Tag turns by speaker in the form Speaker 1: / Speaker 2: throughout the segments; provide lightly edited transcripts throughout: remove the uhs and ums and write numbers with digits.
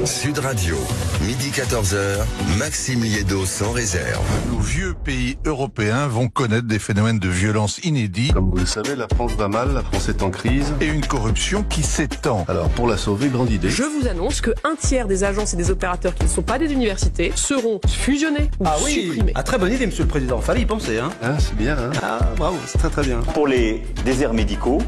Speaker 1: Sud Radio, midi 14h, Maxime Liédo sans réserve.
Speaker 2: Nos vieux pays européens vont connaître des phénomènes de violence inédits.
Speaker 3: Comme vous le savez, la France va mal, la France est en crise.
Speaker 2: Et une corruption qui s'étend.
Speaker 3: Alors pour la sauver, grande idée.
Speaker 4: Je vous annonce que un tiers des agences et des opérateurs qui ne sont pas des universités seront fusionnés ou supprimés.
Speaker 5: Ah, très bonne idée, monsieur le président. Fallait y penser, hein.
Speaker 3: Ah, c'est bien, hein.
Speaker 5: Ah, bravo, c'est très très bien.
Speaker 6: Pour les déserts médicaux,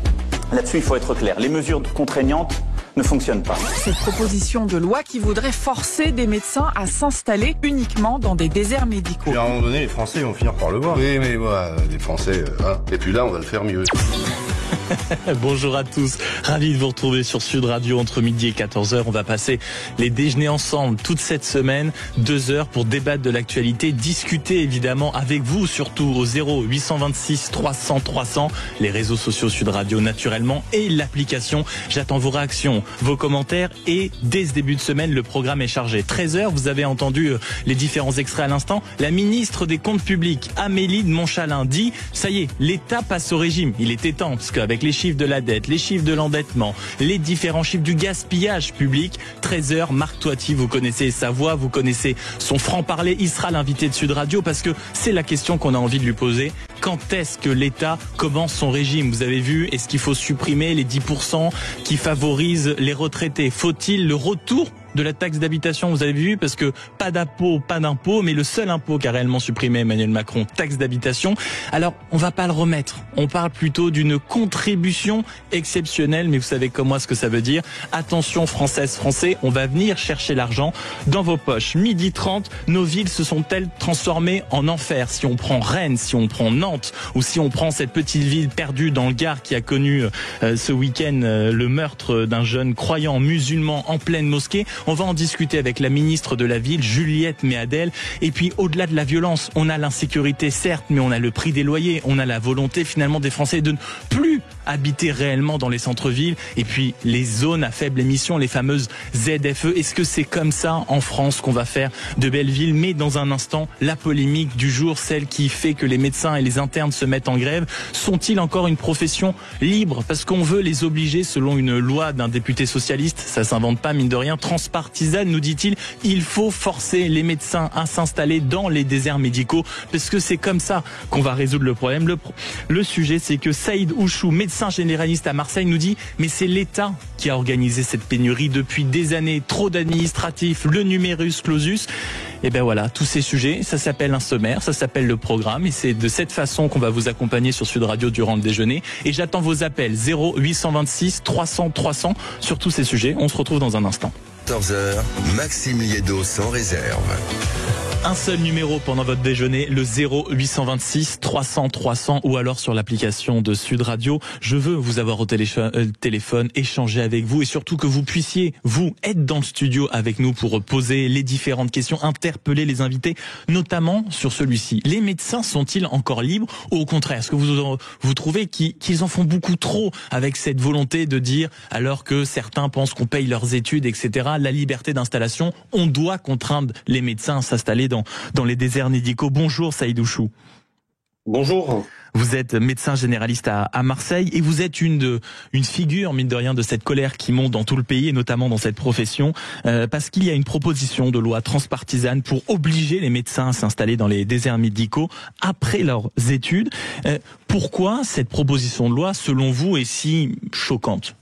Speaker 6: là-dessus il faut être clair. Les mesures contraignantes ne fonctionnent pas.
Speaker 7: Cette proposition de loi qui voudrait forcer des médecins à s'installer uniquement dans des déserts médicaux.
Speaker 3: Et à un moment donné, les Français vont finir par le voir. Oui, mais voilà, les Français, et puis là, on va le faire mieux.
Speaker 8: Bonjour à tous, ravi de vous retrouver sur Sud Radio entre midi et 14h. On va passer les déjeuners ensemble toute cette semaine, 2 heures pour débattre de l'actualité, discuter évidemment avec vous, surtout au 0826 300 300, les réseaux sociaux Sud Radio naturellement et l'application. J'attends vos réactions, vos commentaires et dès ce début de semaine, le programme est chargé. 13h, vous avez entendu les différents extraits à l'instant. La ministre des Comptes publics, Amélie de Montchalin, dit « Ça y est, l'État passe au régime ». Il était temps, parce qu'avec les chiffres de la dette, les chiffres de l'endettement, les différents chiffres du gaspillage public. 13h, Marc Toiti, vous connaissez sa voix, vous connaissez son franc-parler. Il sera l'invité de Sud Radio parce que c'est la question qu'on a envie de lui poser. Quand est-ce que l'État commence son régime? Vous avez vu, est-ce qu'il faut supprimer les 10% qui favorisent les retraités? Faut-il le retour de la taxe d'habitation? Vous avez vu, parce que pas d'impôt, mais le seul impôt qu'a réellement supprimé Emmanuel Macron, taxe d'habitation. Alors, on va pas le remettre. On parle plutôt d'une contribution exceptionnelle, mais vous savez comme moi ce que ça veut dire. Attention, Françaises, Français, on va venir chercher l'argent dans vos poches. 12h30, nos villes se sont-elles transformées en enfer? Si on prend Rennes, si on prend Nantes, ou si on prend cette petite ville perdue dans le Gard qui a connu ce week-end le meurtre d'un jeune croyant musulman en pleine mosquée. On va en discuter avec la ministre de la Ville, Juliette Méadel. Et puis, au-delà de la violence, on a l'insécurité, certes, mais on a le prix des loyers. On a la volonté, finalement, des Français de ne plus habiter réellement dans les centres-villes. Et puis, les zones à faible émission, les fameuses ZFE. Est-ce que c'est comme ça, en France, qu'on va faire de belles villes? Mais dans un instant, la polémique du jour, celle qui fait que les médecins et les internes se mettent en grève. Sont-ils encore une profession libre? Parce qu'on veut les obliger, selon une loi d'un député socialiste, ça s'invente pas, mine de rien, transpartisane, nous dit-il, il faut forcer les médecins à s'installer dans les déserts médicaux, parce que c'est comme ça qu'on va résoudre le problème. Le sujet, c'est que Saïd Ouchou, médecin généraliste à Marseille, nous dit, mais c'est l'État qui a organisé cette pénurie depuis des années, trop d'administratifs, le numerus clausus. Et ben voilà, tous ces sujets, ça s'appelle un sommaire, ça s'appelle le programme, et c'est de cette façon qu'on va vous accompagner sur Sud Radio durant le déjeuner. Et j'attends vos appels 0826 300 300 sur tous ces sujets. On se retrouve dans un instant.
Speaker 1: 14h, Maxime Liédo sans réserve.
Speaker 8: Un seul numéro pendant votre déjeuner, le 0826 300 300 ou alors sur l'application de Sud Radio. Je veux vous avoir au téléphone, échanger avec vous et surtout que vous puissiez, vous, être dans le studio avec nous pour poser les différentes questions, interpeller les invités, notamment sur celui-ci. Les médecins sont-ils encore libres ou au contraire, est-ce que vous trouvez qu'ils en font beaucoup trop avec cette volonté de dire, alors que certains pensent qu'on paye leurs études, etc., la liberté d'installation, on doit contraindre les médecins à s'installer dans les déserts médicaux. Bonjour Saïd Ouchou.
Speaker 9: Bonjour.
Speaker 8: Vous êtes médecin généraliste à Marseille et vous êtes une figure, mine de rien, de cette colère qui monte dans tout le pays et notamment dans cette profession, parce qu'il y a une proposition de loi transpartisane pour obliger les médecins à s'installer dans les déserts médicaux après leurs études. Pourquoi cette proposition de loi, selon vous, est si choquante ?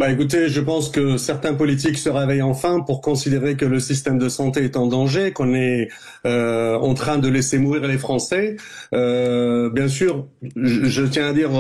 Speaker 9: Écoutez, je pense que certains politiques se réveillent enfin pour considérer que le système de santé est en danger, qu'on est en train de laisser mourir les Français. Bien sûr, je tiens à dire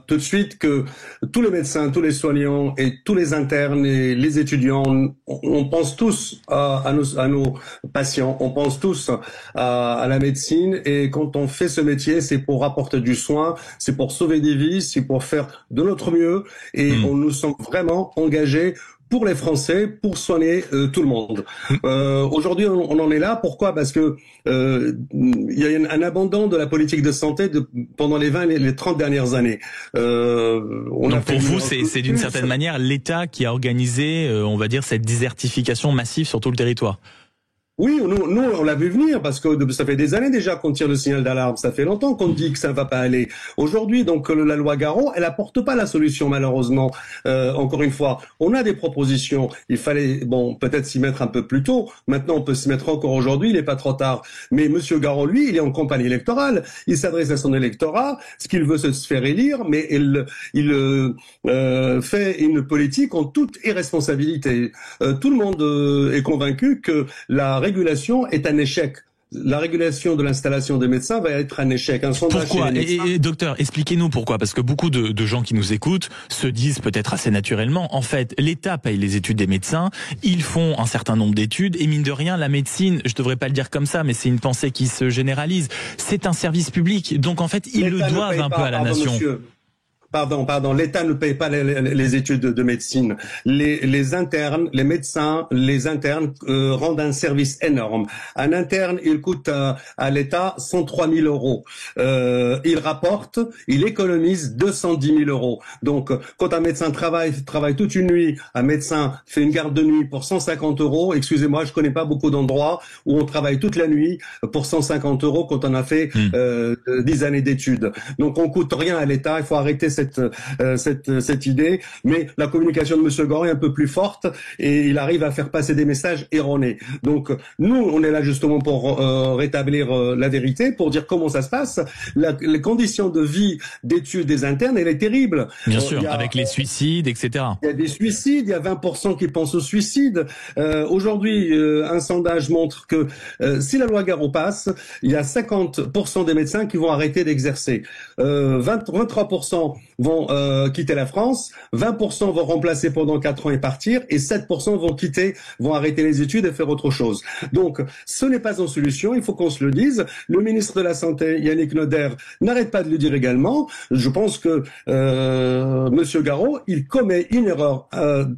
Speaker 9: tout de suite que tous les médecins, tous les soignants et tous les internes et les étudiants, on pense tous à nos patients, on pense tous à la médecine, et quand on fait ce métier, c'est pour apporter du soin, c'est pour sauver des vies, c'est pour faire de notre mieux, et on nous sommes vraiment engagés pour les Français, pour soigner tout le monde. Aujourd'hui, on en est là. Pourquoi? Parce que il y a un abandon de la politique de santé pendant les 20 et les 30 dernières années.
Speaker 8: Donc pour vous, c'est d'une certaine manière l'État qui a organisé, on va dire, cette désertification massive sur tout le territoire.
Speaker 9: Oui, nous, on l'a vu venir parce que ça fait des années déjà qu'on tire le signal d'alarme. Ça fait longtemps qu'on dit que ça ne va pas aller. Aujourd'hui, donc, la loi Garot, elle apporte pas la solution, malheureusement. Encore une fois, on a des propositions. Il fallait, peut-être s'y mettre un peu plus tôt. Maintenant, on peut s'y mettre encore aujourd'hui. Il n'est pas trop tard. Mais Monsieur Garot, lui, il est en campagne électorale. Il s'adresse à son électorat. Ce qu'il veut, c'est se faire élire, mais il fait une politique en toute irresponsabilité. Tout le monde est convaincu que la régulation est un échec. La régulation de l'installation des médecins va être un échec. Un sondage
Speaker 8: pourquoi et docteur, expliquez-nous pourquoi. Parce que beaucoup de gens qui nous écoutent se disent peut-être assez naturellement, en fait, l'État paye les études des médecins, ils font un certain nombre d'études, et mine de rien, la médecine, je devrais pas le dire comme ça, mais c'est une pensée qui se généralise, c'est un service public. Donc en fait, ils le doivent un peu à la nation.
Speaker 9: Monsieur. Pardon, l'État ne paye pas les études de médecine. Les internes, les médecins, les internes rendent un service énorme. Un interne, il coûte à l'État 103 000 euros. Il rapporte, il économise 210 000 euros. Donc, quand un médecin travaille toute une nuit, un médecin fait une garde de nuit pour 150 euros, excusez-moi, je connais pas beaucoup d'endroits où on travaille toute la nuit pour 150 euros quand on a fait 10 années d'études. Donc, on coûte rien à l'État, il faut arrêter cette idée, mais la communication de Monsieur Garot est un peu plus forte et il arrive à faire passer des messages erronés. Donc nous, on est là justement pour rétablir la vérité, pour dire comment ça se passe. Les conditions de vie d'études des internes, elle est terrible.
Speaker 8: Bien sûr, avec les suicides, etc.
Speaker 9: Il y a des suicides, il y a 20% qui pensent au suicide. Aujourd'hui, un sondage montre que si la loi Garot passe, il y a 50% des médecins qui vont arrêter d'exercer. 23% vont quitter la France, 20% vont remplacer pendant 4 ans et partir, et 7% vont arrêter les études et faire autre chose. Donc, ce n'est pas une solution, il faut qu'on se le dise. Le ministre de la Santé, Yannick Noder, n'arrête pas de le dire également. Je pense que Monsieur Garot, il commet une erreur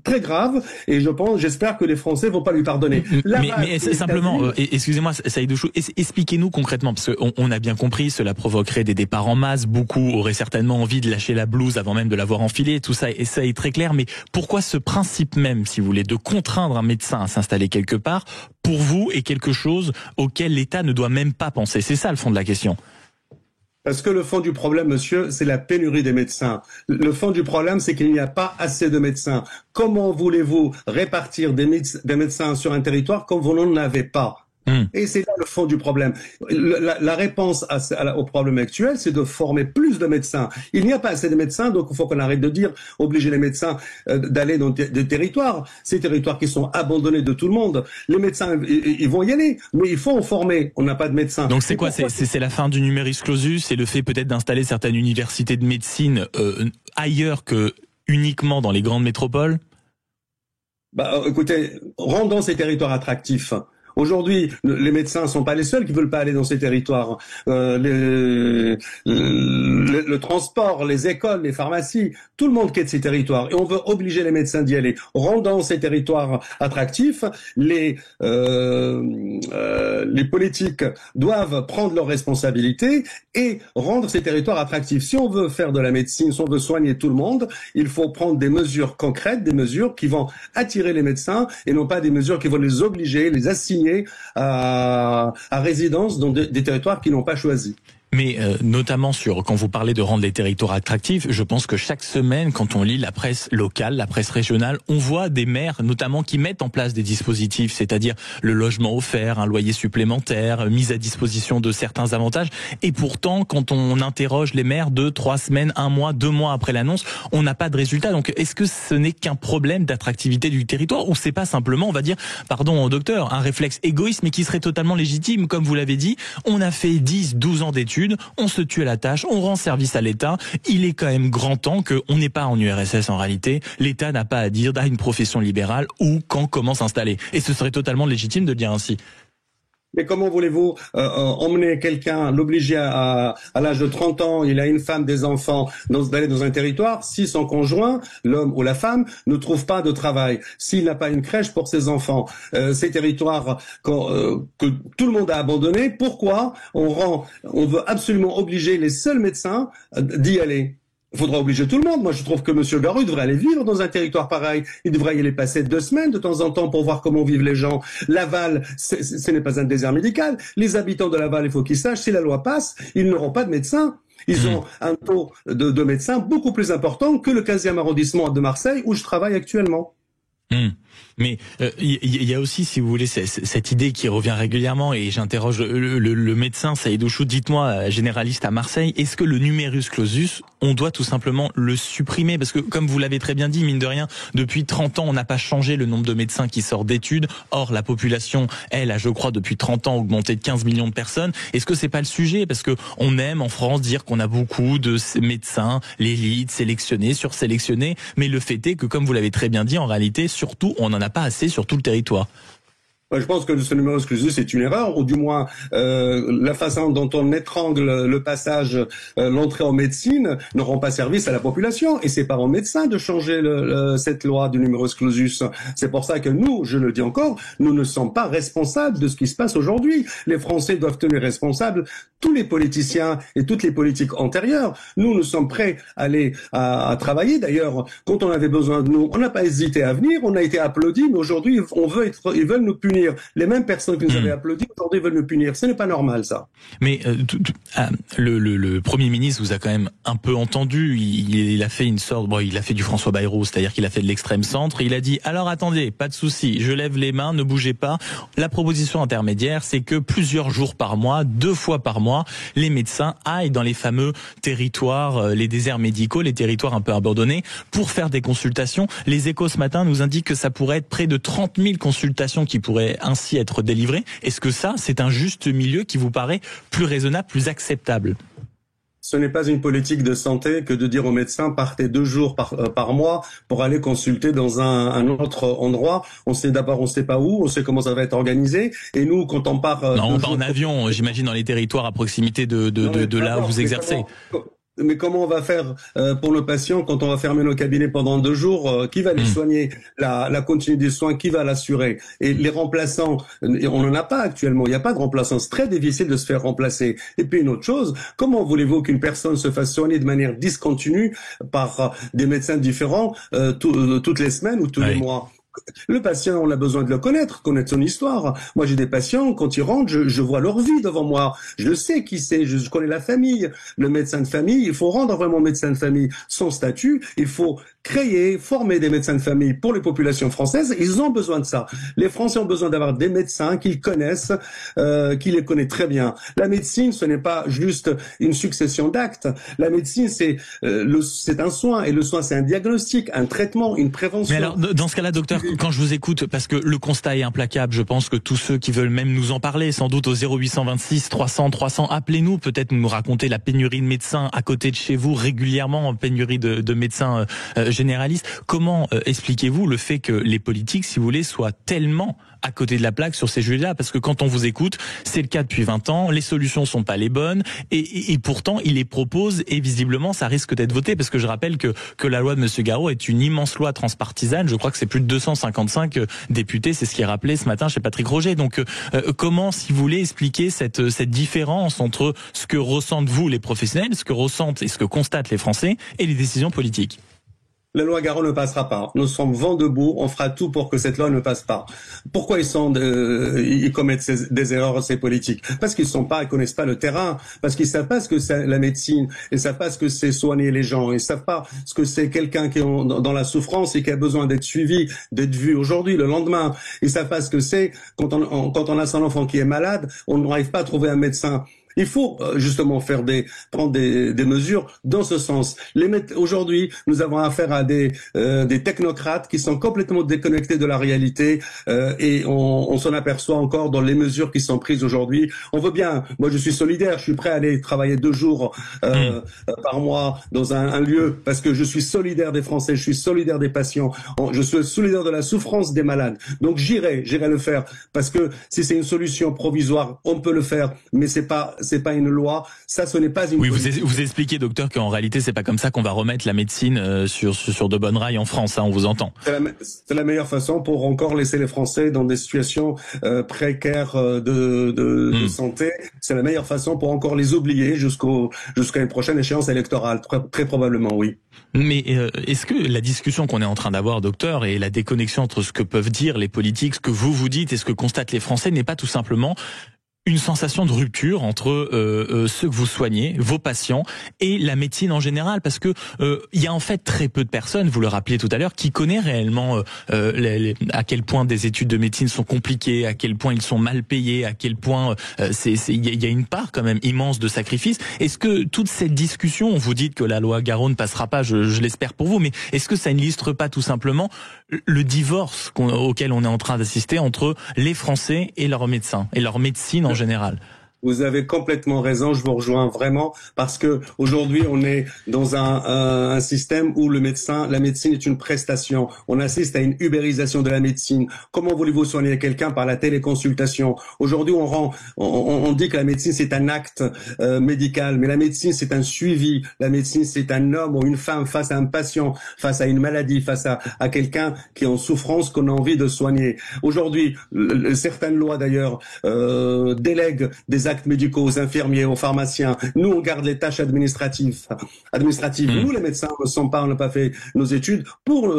Speaker 9: très grave, et j'espère que les Français vont pas lui pardonner.
Speaker 8: Mais simplement, excusez-moi, Saïd Ouchou, expliquez-nous concrètement, parce qu'on a bien compris, cela provoquerait des départs en masse, beaucoup auraient certainement envie de lâcher la blouse avant même de l'avoir enfilée, tout ça, et ça est très clair, mais pourquoi ce principe même, si vous voulez, de contraindre un médecin à s'installer quelque part, pour vous, est quelque chose auquel l'État ne doit même pas penser? C'est ça le fond de la question.
Speaker 9: Parce que le fond du problème, monsieur, c'est la pénurie des médecins. Le fond du problème, c'est qu'il n'y a pas assez de médecins. Comment voulez-vous répartir des médecins sur un territoire quand vous n'en avez pas? Et c'est là le fond du problème. La réponse au problème actuel, c'est de former plus de médecins. Il n'y a pas assez de médecins, donc il faut qu'on arrête de dire obliger les médecins d'aller dans des territoires, ces territoires qui sont abandonnés de tout le monde. Les médecins, ils vont y aller, mais il faut en former. On n'a pas de médecins.
Speaker 8: Donc c'est quoi? C'est la fin du numerus clausus, c'est le fait peut-être d'installer certaines universités de médecine ailleurs que uniquement dans les grandes métropoles?
Speaker 9: Écoutez, rendons ces territoires attractifs. Aujourd'hui, les médecins sont pas les seuls qui veulent pas aller dans ces territoires. Le transport, les écoles, les pharmacies, tout le monde quitte ces territoires et on veut obliger les médecins d'y aller. Rendant ces territoires attractifs, les politiques doivent prendre leurs responsabilités et rendre ces territoires attractifs. Si on veut faire de la médecine, si on veut soigner tout le monde, il faut prendre des mesures concrètes, des mesures qui vont attirer les médecins et non pas des mesures qui vont les obliger, les assigner à résidence dans des territoires qu'ils n'ont pas choisis.
Speaker 8: Mais notamment quand vous parlez de rendre les territoires attractifs, je pense que chaque semaine, quand on lit la presse locale, la presse régionale, on voit des maires notamment qui mettent en place des dispositifs, c'est-à-dire le logement offert, un loyer supplémentaire, mise à disposition de certains avantages. Et pourtant, quand on interroge les maires 2, 3 semaines, 1 mois, 2 mois après l'annonce, on n'a pas de résultat. Donc est-ce que ce n'est qu'un problème d'attractivité du territoire ou c'est pas simplement, on va dire, pardon docteur, un réflexe égoïste mais qui serait totalement légitime? Comme vous l'avez dit, on a fait 10, 12 ans d'études, on se tue à la tâche, on rend service à l'État. Il est quand même grand temps qu'on n'est pas en URSS en réalité. L'État n'a pas à dire à une profession libérale où, quand, comment s'installer. Et ce serait totalement légitime de le dire ainsi.
Speaker 9: Mais comment voulez-vous emmener quelqu'un, l'obliger à l'âge de 30 ans, il a une femme, des enfants, d'aller dans un territoire, si son conjoint, l'homme ou la femme, ne trouve pas de travail, s'il n'a pas une crèche pour ses enfants, ces territoires que tout le monde a abandonnés, pourquoi on veut absolument obliger les seuls médecins d'y aller? Il faudra obliger tout le monde. Moi, je trouve que M. Garot devrait aller vivre dans un territoire pareil. Il devrait y aller passer 2 semaines de temps en temps pour voir comment vivent les gens. Laval, ce n'est pas un désert médical. Les habitants de Laval, il faut qu'ils sachent, si la loi passe, ils n'auront pas de médecin. Ils ont un taux de médecins beaucoup plus important que le 15e arrondissement de Marseille où je travaille actuellement.
Speaker 8: Mais il y a aussi, si vous voulez, cette idée qui revient régulièrement, et j'interroge le médecin Saïd Ouchoud, dites-moi, généraliste à Marseille, est-ce que le numerus clausus, on doit tout simplement le supprimer? Parce que, comme vous l'avez très bien dit, mine de rien, depuis 30 ans, on n'a pas changé le nombre de médecins qui sortent d'études. Or, la population, elle, a, je crois, depuis 30 ans, augmenté de 15 millions de personnes. Est-ce que c'est pas le sujet? Parce que on aime, en France, dire qu'on a beaucoup de médecins, l'élite, sélectionnés, sursélectionnés, mais le fait est que, comme vous l'avez très bien dit, en réalité, surtout, on n'en a pas assez sur tout le territoire.
Speaker 9: Je pense que ce numerus clausus est une erreur, ou du moins la façon dont on étrangle le passage, l'entrée en médecine, ne rend pas service à la population. Et c'est pas aux médecins de changer cette loi du numerus clausus. C'est pour ça que nous, je le dis encore, nous ne sommes pas responsables de ce qui se passe aujourd'hui. Les Français doivent tenir responsables tous les politiciens et toutes les politiques antérieures. Nous sommes prêts à aller à travailler. D'ailleurs, quand on avait besoin de nous, on n'a pas hésité à venir. On a été applaudis, mais aujourd'hui, ils veulent nous punir. Les mêmes personnes qui nous avaient applaudi aujourd'hui veulent nous punir. Ce n'est pas normal, ça.
Speaker 8: Mais le Premier ministre vous a quand même un peu entendu. Il a fait une sorte, il a fait du François Bayrou, c'est-à-dire qu'il a fait de l'extrême centre. Il a dit, alors attendez, pas de souci, je lève les mains, ne bougez pas. La proposition intermédiaire, c'est que plusieurs jours par mois, 2 fois par mois, les médecins aillent dans les fameux territoires, les déserts médicaux, les territoires un peu abandonnés, pour faire des consultations. Les Échos ce matin nous indiquent que ça pourrait être près de 30 000 consultations qui pourraient ainsi être délivrées. Est-ce que ça, c'est un juste milieu qui vous paraît plus raisonnable, plus acceptable?
Speaker 9: Ce n'est pas une politique de santé que de dire aux médecins partez 2 jours par mois pour aller consulter dans un autre endroit. On sait pas où, on sait comment ça va être organisé. Et nous, quand on part,
Speaker 8: on part en avion, j'imagine, dans les territoires à proximité de là où vous exercez.
Speaker 9: Mais comment on va faire pour nos patients quand on va fermer nos cabinets pendant 2 jours? Qui va les soigner? La continuité des soins, qui va l'assurer? Et les remplaçants, on n'en a pas actuellement. Il n'y a pas de remplaçants. C'est très difficile de se faire remplacer. Et puis une autre chose, comment voulez-vous qu'une personne se fasse soigner de manière discontinue par des médecins différents toutes les semaines ou tous les mois? Le patient, on a besoin de le connaître son histoire. Moi, j'ai des patients, quand ils rentrent, je vois leur vie devant moi. Je sais qui c'est, je connais la famille. Le médecin de famille, il faut rendre vraiment médecin de famille son statut. Il faut former des médecins de famille pour les populations françaises. Ils ont besoin de ça. Les Français ont besoin d'avoir des médecins qu'ils connaissent, qu'ils les connaissent très bien. La médecine, ce n'est pas juste une succession d'actes. La médecine, c'est un soin. Et le soin, c'est un diagnostic, un traitement, une prévention.
Speaker 8: Mais alors, dans ce cas-là, docteur, quand je vous écoute, parce que le constat est implacable, je pense que tous ceux qui veulent même nous en parler, sans doute au 0826 300 300, appelez-nous, peut-être nous raconter la pénurie de médecins à côté de chez vous, régulièrement, pénurie de médecins généralistes. Comment expliquez-vous le fait que les politiques, si vous voulez, soient tellement à côté de la plaque sur ces sujets-là? Parce que quand on vous écoute, c'est le cas depuis 20 ans, les solutions sont pas les bonnes, et pourtant, ils les proposent, et visiblement, ça risque d'être voté, parce que je rappelle que la loi de M. Garot est une immense loi transpartisane. Je crois que c'est plus de 255 députés, c'est ce qui est rappelé ce matin chez Patrick Roger. Donc, comment, si vous voulez, expliquer cette différence entre ce que ressentent vous, les professionnels, ce que ressentent et ce que constatent les Français, et les décisions politiques?
Speaker 9: La loi Garot ne passera pas. Nous sommes vent debout. On fera tout pour que cette loi ne passe pas. Pourquoi ils commettent des erreurs, ces politiques? Parce qu'ils connaissent pas le terrain. Parce qu'ils savent pas ce que c'est la médecine. Ils savent pas ce que c'est soigner les gens. Ils savent pas ce que c'est quelqu'un qui est dans la souffrance et qui a besoin d'être suivi, d'être vu aujourd'hui, le lendemain. Ils savent pas ce que c'est quand on a son enfant qui est malade. On n'arrive pas à trouver un médecin. Il faut justement prendre des mesures dans ce sens. Aujourd'hui, nous avons affaire à des technocrates qui sont complètement déconnectés de la réalité et on s'en aperçoit encore dans les mesures qui sont prises aujourd'hui. On veut bien. Moi, je suis solidaire. Je suis prêt à aller travailler 2 jours par mois dans un lieu parce que je suis solidaire des Français. Je suis solidaire des patients. Je suis solidaire de la souffrance des malades. Donc j'irai le faire parce que si c'est une solution provisoire, on peut le faire, mais c'est pas pas une loi, ça ce n'est pas une.
Speaker 8: Oui, vous expliquez, docteur, qu'en réalité c'est pas comme ça qu'on va remettre la médecine sur de bonnes rails en France. Hein, on vous entend.
Speaker 9: C'est la meilleure façon pour encore laisser les Français dans des situations précaires de santé. C'est la meilleure façon pour encore les oublier jusqu'à une prochaine échéance électorale, très probablement, oui.
Speaker 8: Mais est-ce que la discussion qu'on est en train d'avoir, docteur, et la déconnexion entre ce que peuvent dire les politiques, ce que vous dites et ce que constatent les Français n'est pas tout simplement une sensation de rupture entre ceux que vous soignez, vos patients, et la médecine en général, parce que il y a en fait très peu de personnes, vous le rappeliez tout à l'heure, qui connaissent réellement à quel point des études de médecine sont compliquées, à quel point ils sont mal payés, à quel point il y a une part quand même immense de sacrifice. Est-ce que toute cette discussion, vous dites que la loi Garot ne passera pas, je l'espère pour vous, mais est-ce que ça n'illustre pas tout simplement le divorce auquel on est en train d'assister entre les Français et leurs médecins et leur médecine en général?
Speaker 9: Vous avez complètement raison, je vous rejoins vraiment, parce que aujourd'hui on est dans un système où la médecine est une prestation. On assiste à une ubérisation de la médecine. Comment voulez-vous soigner quelqu'un par la téléconsultation? Aujourd'hui on dit que la médecine c'est un acte médical, mais la médecine c'est un suivi. La médecine c'est un homme ou une femme face à un patient, face à une maladie, face à quelqu'un qui est en souffrance qu'on a envie de soigner. Aujourd'hui, certaines lois d'ailleurs délèguent des actes médicaux aux infirmiers, aux pharmaciens. Nous, on garde les tâches administratives. Nous, les médecins, on n'a pas fait nos études pour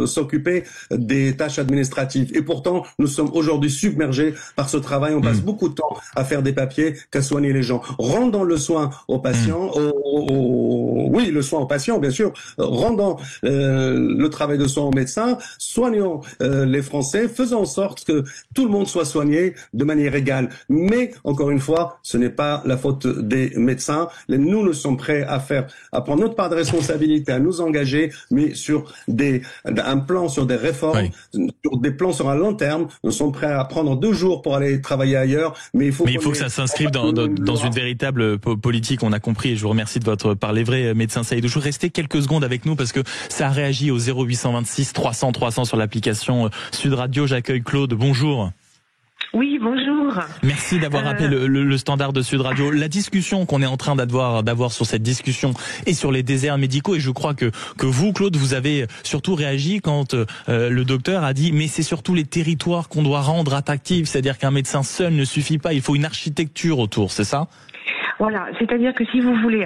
Speaker 9: s'occuper des tâches administratives. Et pourtant, nous sommes aujourd'hui submergés par ce travail. On passe beaucoup de temps à faire des papiers qu'à soigner les gens. Rendons le soin aux patients, oui, le soin aux patients, bien sûr. Rendons le travail de soin aux médecins. Soignons les Français. Faisons en sorte que tout le monde soit soigné de manière égale. Mais encore une fois, ce n'est pas la faute des médecins. Nous sommes prêts à prendre notre part de responsabilité, à nous engager, mais sur un plan, sur des réformes, sur des plans sur un long terme. Nous sommes prêts à prendre 2 jours pour aller travailler ailleurs, mais il faut que ça
Speaker 8: s'inscrive dans une véritable politique. On a compris, et je vous remercie de votre parler vrai, médecin Saïdou. Restez quelques secondes avec nous parce que ça a réagi au 0826 300 300 sur l'application Sud Radio. J'accueille Claude. Bonjour.
Speaker 10: Oui, bonjour.
Speaker 8: Merci d'avoir appelé le standard de Sud Radio. La discussion qu'on est en train d'avoir sur cette discussion et sur les déserts médicaux, et je crois que vous, Claude, vous avez surtout réagi quand le docteur a dit mais c'est surtout les territoires qu'on doit rendre attractifs, c'est-à-dire qu'un médecin seul ne suffit pas, il faut une architecture autour, c'est ça ?
Speaker 10: Voilà, c'est-à-dire que si vous voulez,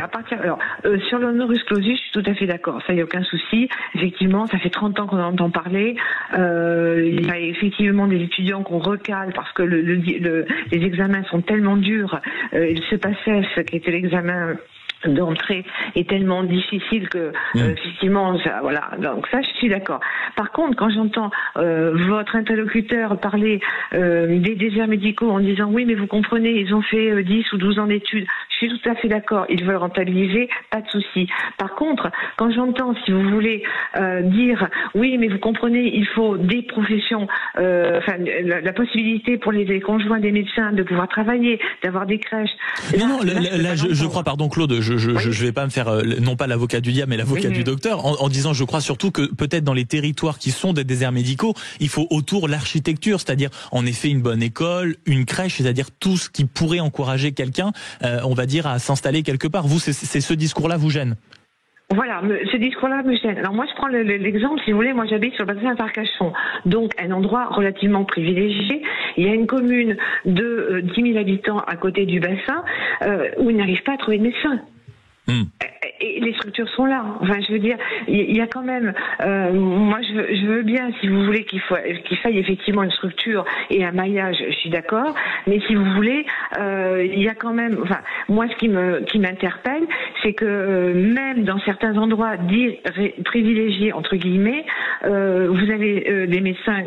Speaker 10: sur l'honoris clausus, je suis tout à fait d'accord, ça y a aucun souci. Effectivement, ça fait 30 ans qu'on en entend parler. Il y a effectivement des étudiants qu'on recale parce que les examens sont tellement durs. Le CEPACES, qui était l'examen d'entrée, est tellement difficile que effectivement donc ça je suis d'accord. Par contre, quand j'entends votre interlocuteur parler des déserts médicaux en disant oui mais vous comprenez, ils ont fait 10 ou 12 ans d'études, je suis tout à fait d'accord, ils veulent rentabiliser, pas de souci. Par contre, quand j'entends, si vous voulez, dire oui mais vous comprenez, il faut des professions, la possibilité pour les conjoints des médecins de pouvoir travailler, d'avoir des crèches.
Speaker 8: Je crois, pardon Claude, je vais pas me faire non pas l'avocat du diable mais l'avocat du docteur en disant je crois surtout que peut-être dans les territoires qui sont des déserts médicaux, il faut autour l'architecture, c'est-à-dire en effet une bonne école, une crèche, c'est-à-dire tout ce qui pourrait encourager quelqu'un, on va dire, à s'installer quelque part. Vous, c'est ce discours-là vous gêne?
Speaker 10: Voilà, ce discours-là me gêne. Alors moi, je prends l'exemple, si vous voulez, moi j'habite sur le bassin d'Arcachon, donc un endroit relativement privilégié. Il y a une commune de 10 000 habitants à côté du bassin où ils n'arrivent pas à trouver de médecin. Et les structures sont là. Enfin, je veux dire, il y a quand même. Moi, je veux bien, si vous voulez, qu'il faille effectivement une structure et un maillage. Je suis d'accord. Mais si vous voulez, il y a quand même. Enfin, moi, ce qui m'interpelle, c'est que même dans certains endroits dits privilégiés entre guillemets, vous avez des médecins,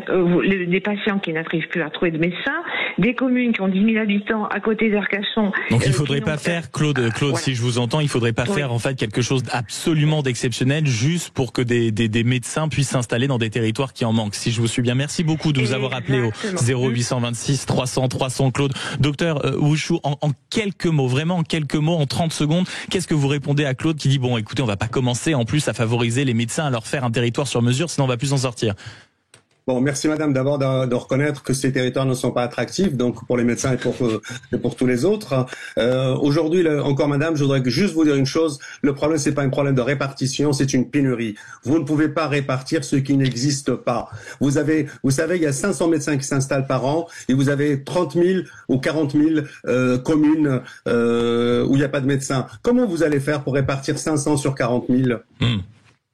Speaker 10: des patients qui n'arrivent plus à trouver de médecins, des communes qui ont 10 000 habitants à côté d'Arcachon.
Speaker 8: Donc il faudrait pas faire, Claude, si je vous entends, il faudrait pas faire en fait quelque chose absolument d'exceptionnel juste pour que des médecins puissent s'installer dans des territoires qui en manquent. Si je vous suis bien, merci beaucoup de nous avoir appelé au 0826 300 300 Claude. Docteur Wouchou, en quelques mots, vraiment en quelques mots, en 30 secondes, qu'est-ce que vous répondez à Claude qui dit bon écoutez, on va pas commencer en plus à favoriser les médecins, à leur faire un territoire sur mesure, sinon on va plus s'en sortir?
Speaker 9: Bon, merci madame d'abord de reconnaître que ces territoires ne sont pas attractifs, donc pour les médecins et pour tous les autres. Aujourd'hui, encore madame, je voudrais juste vous dire une chose. Le problème, c'est pas un problème de répartition, c'est une pénurie. Vous ne pouvez pas répartir ce qui n'existe pas. Vous savez, il y a 500 médecins qui s'installent par an et vous avez 30 000 ou 40 000 communes où il n'y a pas de médecins. Comment vous allez faire pour répartir 500 sur 40 000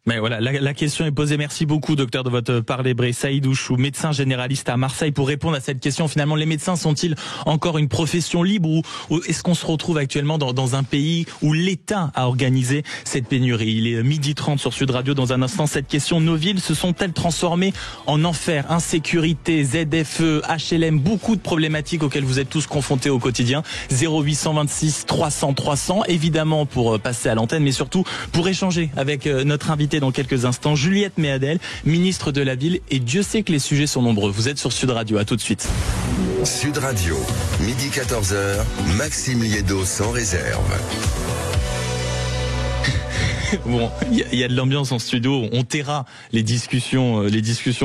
Speaker 8: Mais voilà, la question est posée. Merci beaucoup, docteur, de votre parler. Saïd Ouchou, médecin généraliste à Marseille, pour répondre à cette question. Finalement, les médecins sont-ils encore une profession libre ou est-ce qu'on se retrouve actuellement dans un pays où l'État a organisé cette pénurie? Il est 12h30 sur Sud Radio. Dans un instant, cette question, nos villes se sont-elles transformées en enfer? Insécurité, ZFE, HLM, beaucoup de problématiques auxquelles vous êtes tous confrontés au quotidien. 0826 300 300, évidemment pour passer à l'antenne, mais surtout pour échanger avec notre invité dans quelques instants, Juliette Méadel, ministre de la Ville, et Dieu sait que les sujets sont nombreux. Vous êtes sur Sud Radio, à tout de suite.
Speaker 1: Sud Radio, midi 14h, Maxime Liédo sans réserve.
Speaker 8: Bon, il y a de l'ambiance en studio. On taira les discussions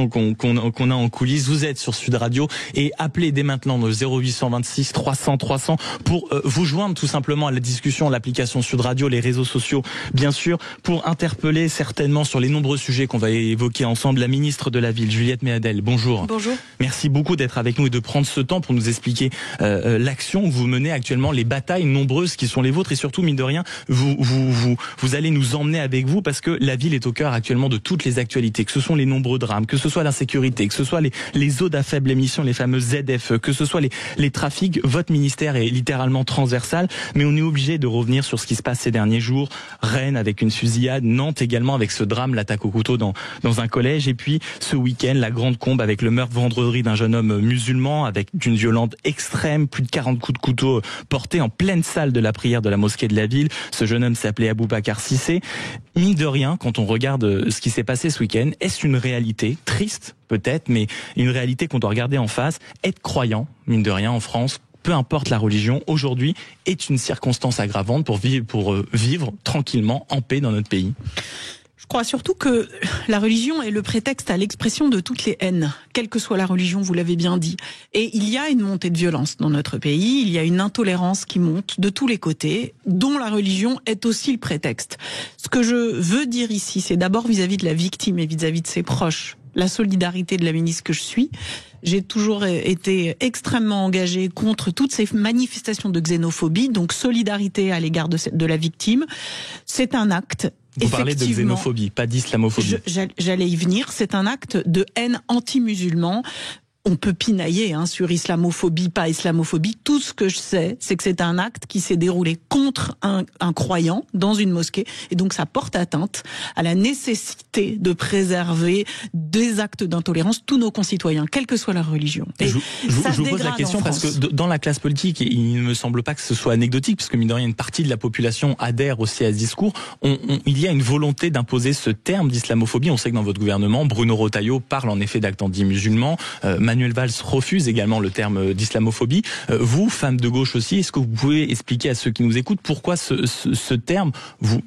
Speaker 8: qu'on a en coulisses. Vous êtes sur Sud Radio et appelez dès maintenant le 0826 300 300 pour vous joindre tout simplement à la discussion, l'application Sud Radio, les réseaux sociaux, bien sûr, pour interpeller certainement sur les nombreux sujets qu'on va évoquer ensemble la ministre de la Ville, Juliette Méadel. Bonjour.
Speaker 7: Bonjour.
Speaker 8: Merci beaucoup d'être avec nous et de prendre ce temps pour nous expliquer l'action que vous menez actuellement, les batailles nombreuses qui sont les vôtres et surtout, mine de rien, vous allez nous emmener avec vous parce que la ville est au cœur actuellement de toutes les actualités, que ce sont les nombreux drames, que ce soit l'insécurité, que ce soit les eaux à faible émission, les fameuses ZFE, que ce soit les trafics. Votre ministère est littéralement transversal, mais on est obligé de revenir sur ce qui se passe ces derniers jours. Rennes avec une fusillade, Nantes également avec ce drame, l'attaque au couteau dans un collège, et puis ce week-end, la Grande Combe avec le meurtre vendredi d'un jeune homme musulman avec d'une violence extrême, plus de 40 coups de couteau portés en pleine salle de la prière de la mosquée de la ville. Ce jeune homme s'appelait Aboubacar Cissé. Mine de rien, quand on regarde ce qui s'est passé ce week-end, est-ce une réalité triste peut-être, mais une réalité qu'on doit regarder en face? Être croyant, mine de rien, en France, peu importe la religion, aujourd'hui, est une circonstance aggravante pour vivre tranquillement, en paix dans notre pays.
Speaker 11: Je crois surtout que la religion est le prétexte à l'expression de toutes les haines, quelle que soit la religion, vous l'avez bien dit. Et il y a une montée de violence dans notre pays, il y a une intolérance qui monte de tous les côtés, dont la religion est aussi le prétexte. Ce que je veux dire ici, c'est d'abord vis-à-vis de la victime et vis-à-vis de ses proches, la solidarité de la ministre que je suis. J'ai toujours été extrêmement engagée contre toutes ces manifestations de xénophobie, donc solidarité à l'égard de la victime. C'est un acte.
Speaker 8: Vous parlez de xénophobie, pas d'islamophobie.
Speaker 11: J'allais y venir, c'est un acte de haine anti-musulman. On peut pinailler sur islamophobie, pas islamophobie. Tout ce que je sais, c'est que c'est un acte qui s'est déroulé contre un croyant dans une mosquée. Et donc ça porte atteinte à la nécessité de préserver des actes d'intolérance tous nos concitoyens, quelle que soit leur religion. Et
Speaker 8: je vous pose la question parce que dans la classe politique, il ne me semble pas que ce soit anecdotique, puisque mine de rien, une partie de la population adhère aussi à ce discours. Il y a une volonté d'imposer ce terme d'islamophobie. On sait que dans votre gouvernement, Bruno Retailleau parle en effet d'actes anti-musulmans. Manuel Valls refuse également le terme d'islamophobie. Vous, femme de gauche aussi, est-ce que vous pouvez expliquer à ceux qui nous écoutent pourquoi ce terme,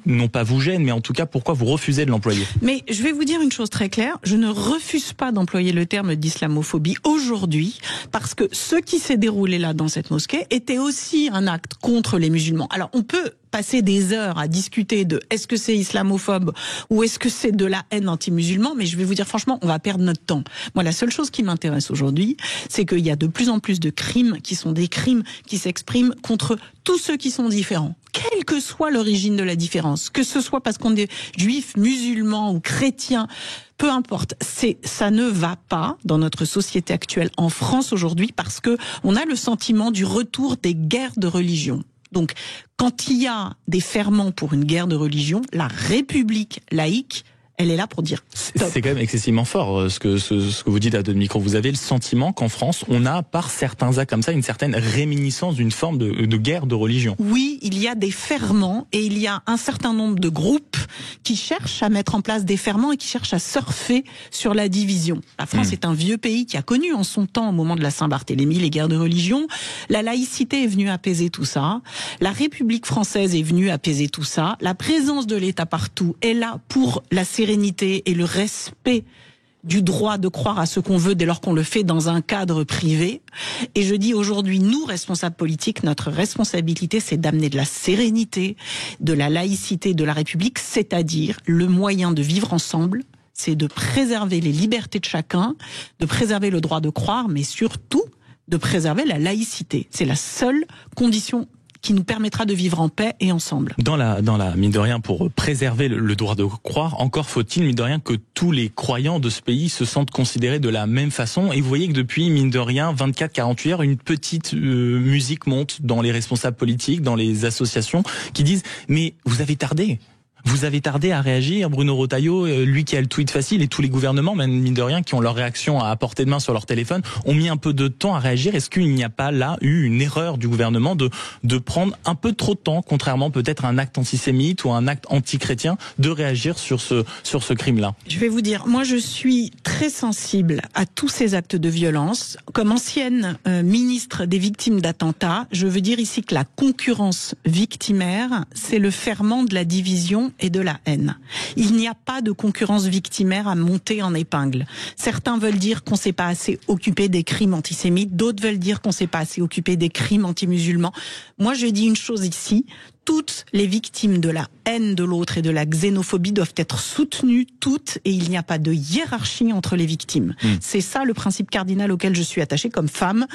Speaker 8: non pas vous gêne, mais en tout cas pourquoi vous refusez de l'employer?
Speaker 11: Mais je vais vous dire une chose très claire, je ne refuse pas d'employer le terme d'islamophobie aujourd'hui, parce que ce qui s'est déroulé là dans cette mosquée était aussi un acte contre les musulmans. Alors on peut passer des heures à discuter de est-ce que c'est islamophobe ou est-ce que c'est de la haine anti-musulman, mais je vais vous dire franchement, on va perdre notre temps. Moi, la seule chose qui m'intéresse aujourd'hui, c'est qu'il y a de plus en plus de crimes qui sont des crimes qui s'expriment contre tous ceux qui sont différents, quelle que soit l'origine de la différence, que ce soit parce qu'on est juif, musulman ou chrétien, peu importe, ça ne va pas dans notre société actuelle en France aujourd'hui parce que on a le sentiment du retour des guerres de religion. Donc, quand il y a des ferments pour une guerre de religion, la République laïque, elle est là pour dire stop.
Speaker 8: C'est quand même excessivement fort ce que vous dites à deux micros. Vous avez le sentiment qu'en France, on a par certains actes comme ça une certaine réminiscence d'une forme de guerre de religion.
Speaker 11: Oui, il y a des ferments et il y a un certain nombre de groupes qui cherchent à mettre en place des ferments et qui cherchent à surfer sur la division. La France est un vieux pays qui a connu en son temps, au moment de la Saint-Barthélemy, les guerres de religion. La laïcité est venue apaiser tout ça. La République française est venue apaiser tout ça. La présence de l'État partout est là pour la sérénité et le respect du droit de croire à ce qu'on veut dès lors qu'on le fait dans un cadre privé. Et je dis aujourd'hui, nous, responsables politiques, notre responsabilité, c'est d'amener de la sérénité, de la laïcité de la République, c'est-à-dire le moyen de vivre ensemble, c'est de préserver les libertés de chacun, de préserver le droit de croire, mais surtout de préserver la laïcité. C'est la seule condition qui nous permettra de vivre en paix et ensemble.
Speaker 8: Dans la mine de rien, pour préserver le droit de croire, encore faut-il, mine de rien, que tous les croyants de ce pays se sentent considérés de la même façon. Et vous voyez que depuis, mine de rien, 24-48 heures, une petite musique monte dans les responsables politiques, dans les associations, qui disent « Mais vous avez tardé ». Vous avez tardé à réagir, Bruno Retailleau, lui qui a le tweet facile, et tous les gouvernements, même mine de rien, qui ont leur réaction à portée de main sur leur téléphone, ont mis un peu de temps à réagir. Est-ce qu'il n'y a pas là eu une erreur du gouvernement de prendre un peu trop de temps, contrairement peut-être à un acte antisémite ou à un acte antichrétien, de réagir sur ce crime-là?
Speaker 11: Je vais vous dire, moi je suis très sensible à tous ces actes de violence. Comme ancienne ministre des victimes d'attentats, je veux dire ici que la concurrence victimaire, c'est le ferment de la division et de la haine. Il n'y a pas de concurrence victimaire à monter en épingle. Certains veulent dire qu'on ne s'est pas assez occupé des crimes antisémites, d'autres veulent dire qu'on ne s'est pas assez occupé des crimes anti-musulmans. Moi, je dis une chose ici, toutes les victimes de la haine de l'autre et de la xénophobie doivent être soutenues, toutes, et il n'y a pas de hiérarchie entre les victimes. C'est ça le principe cardinal auquel je suis attachée comme femme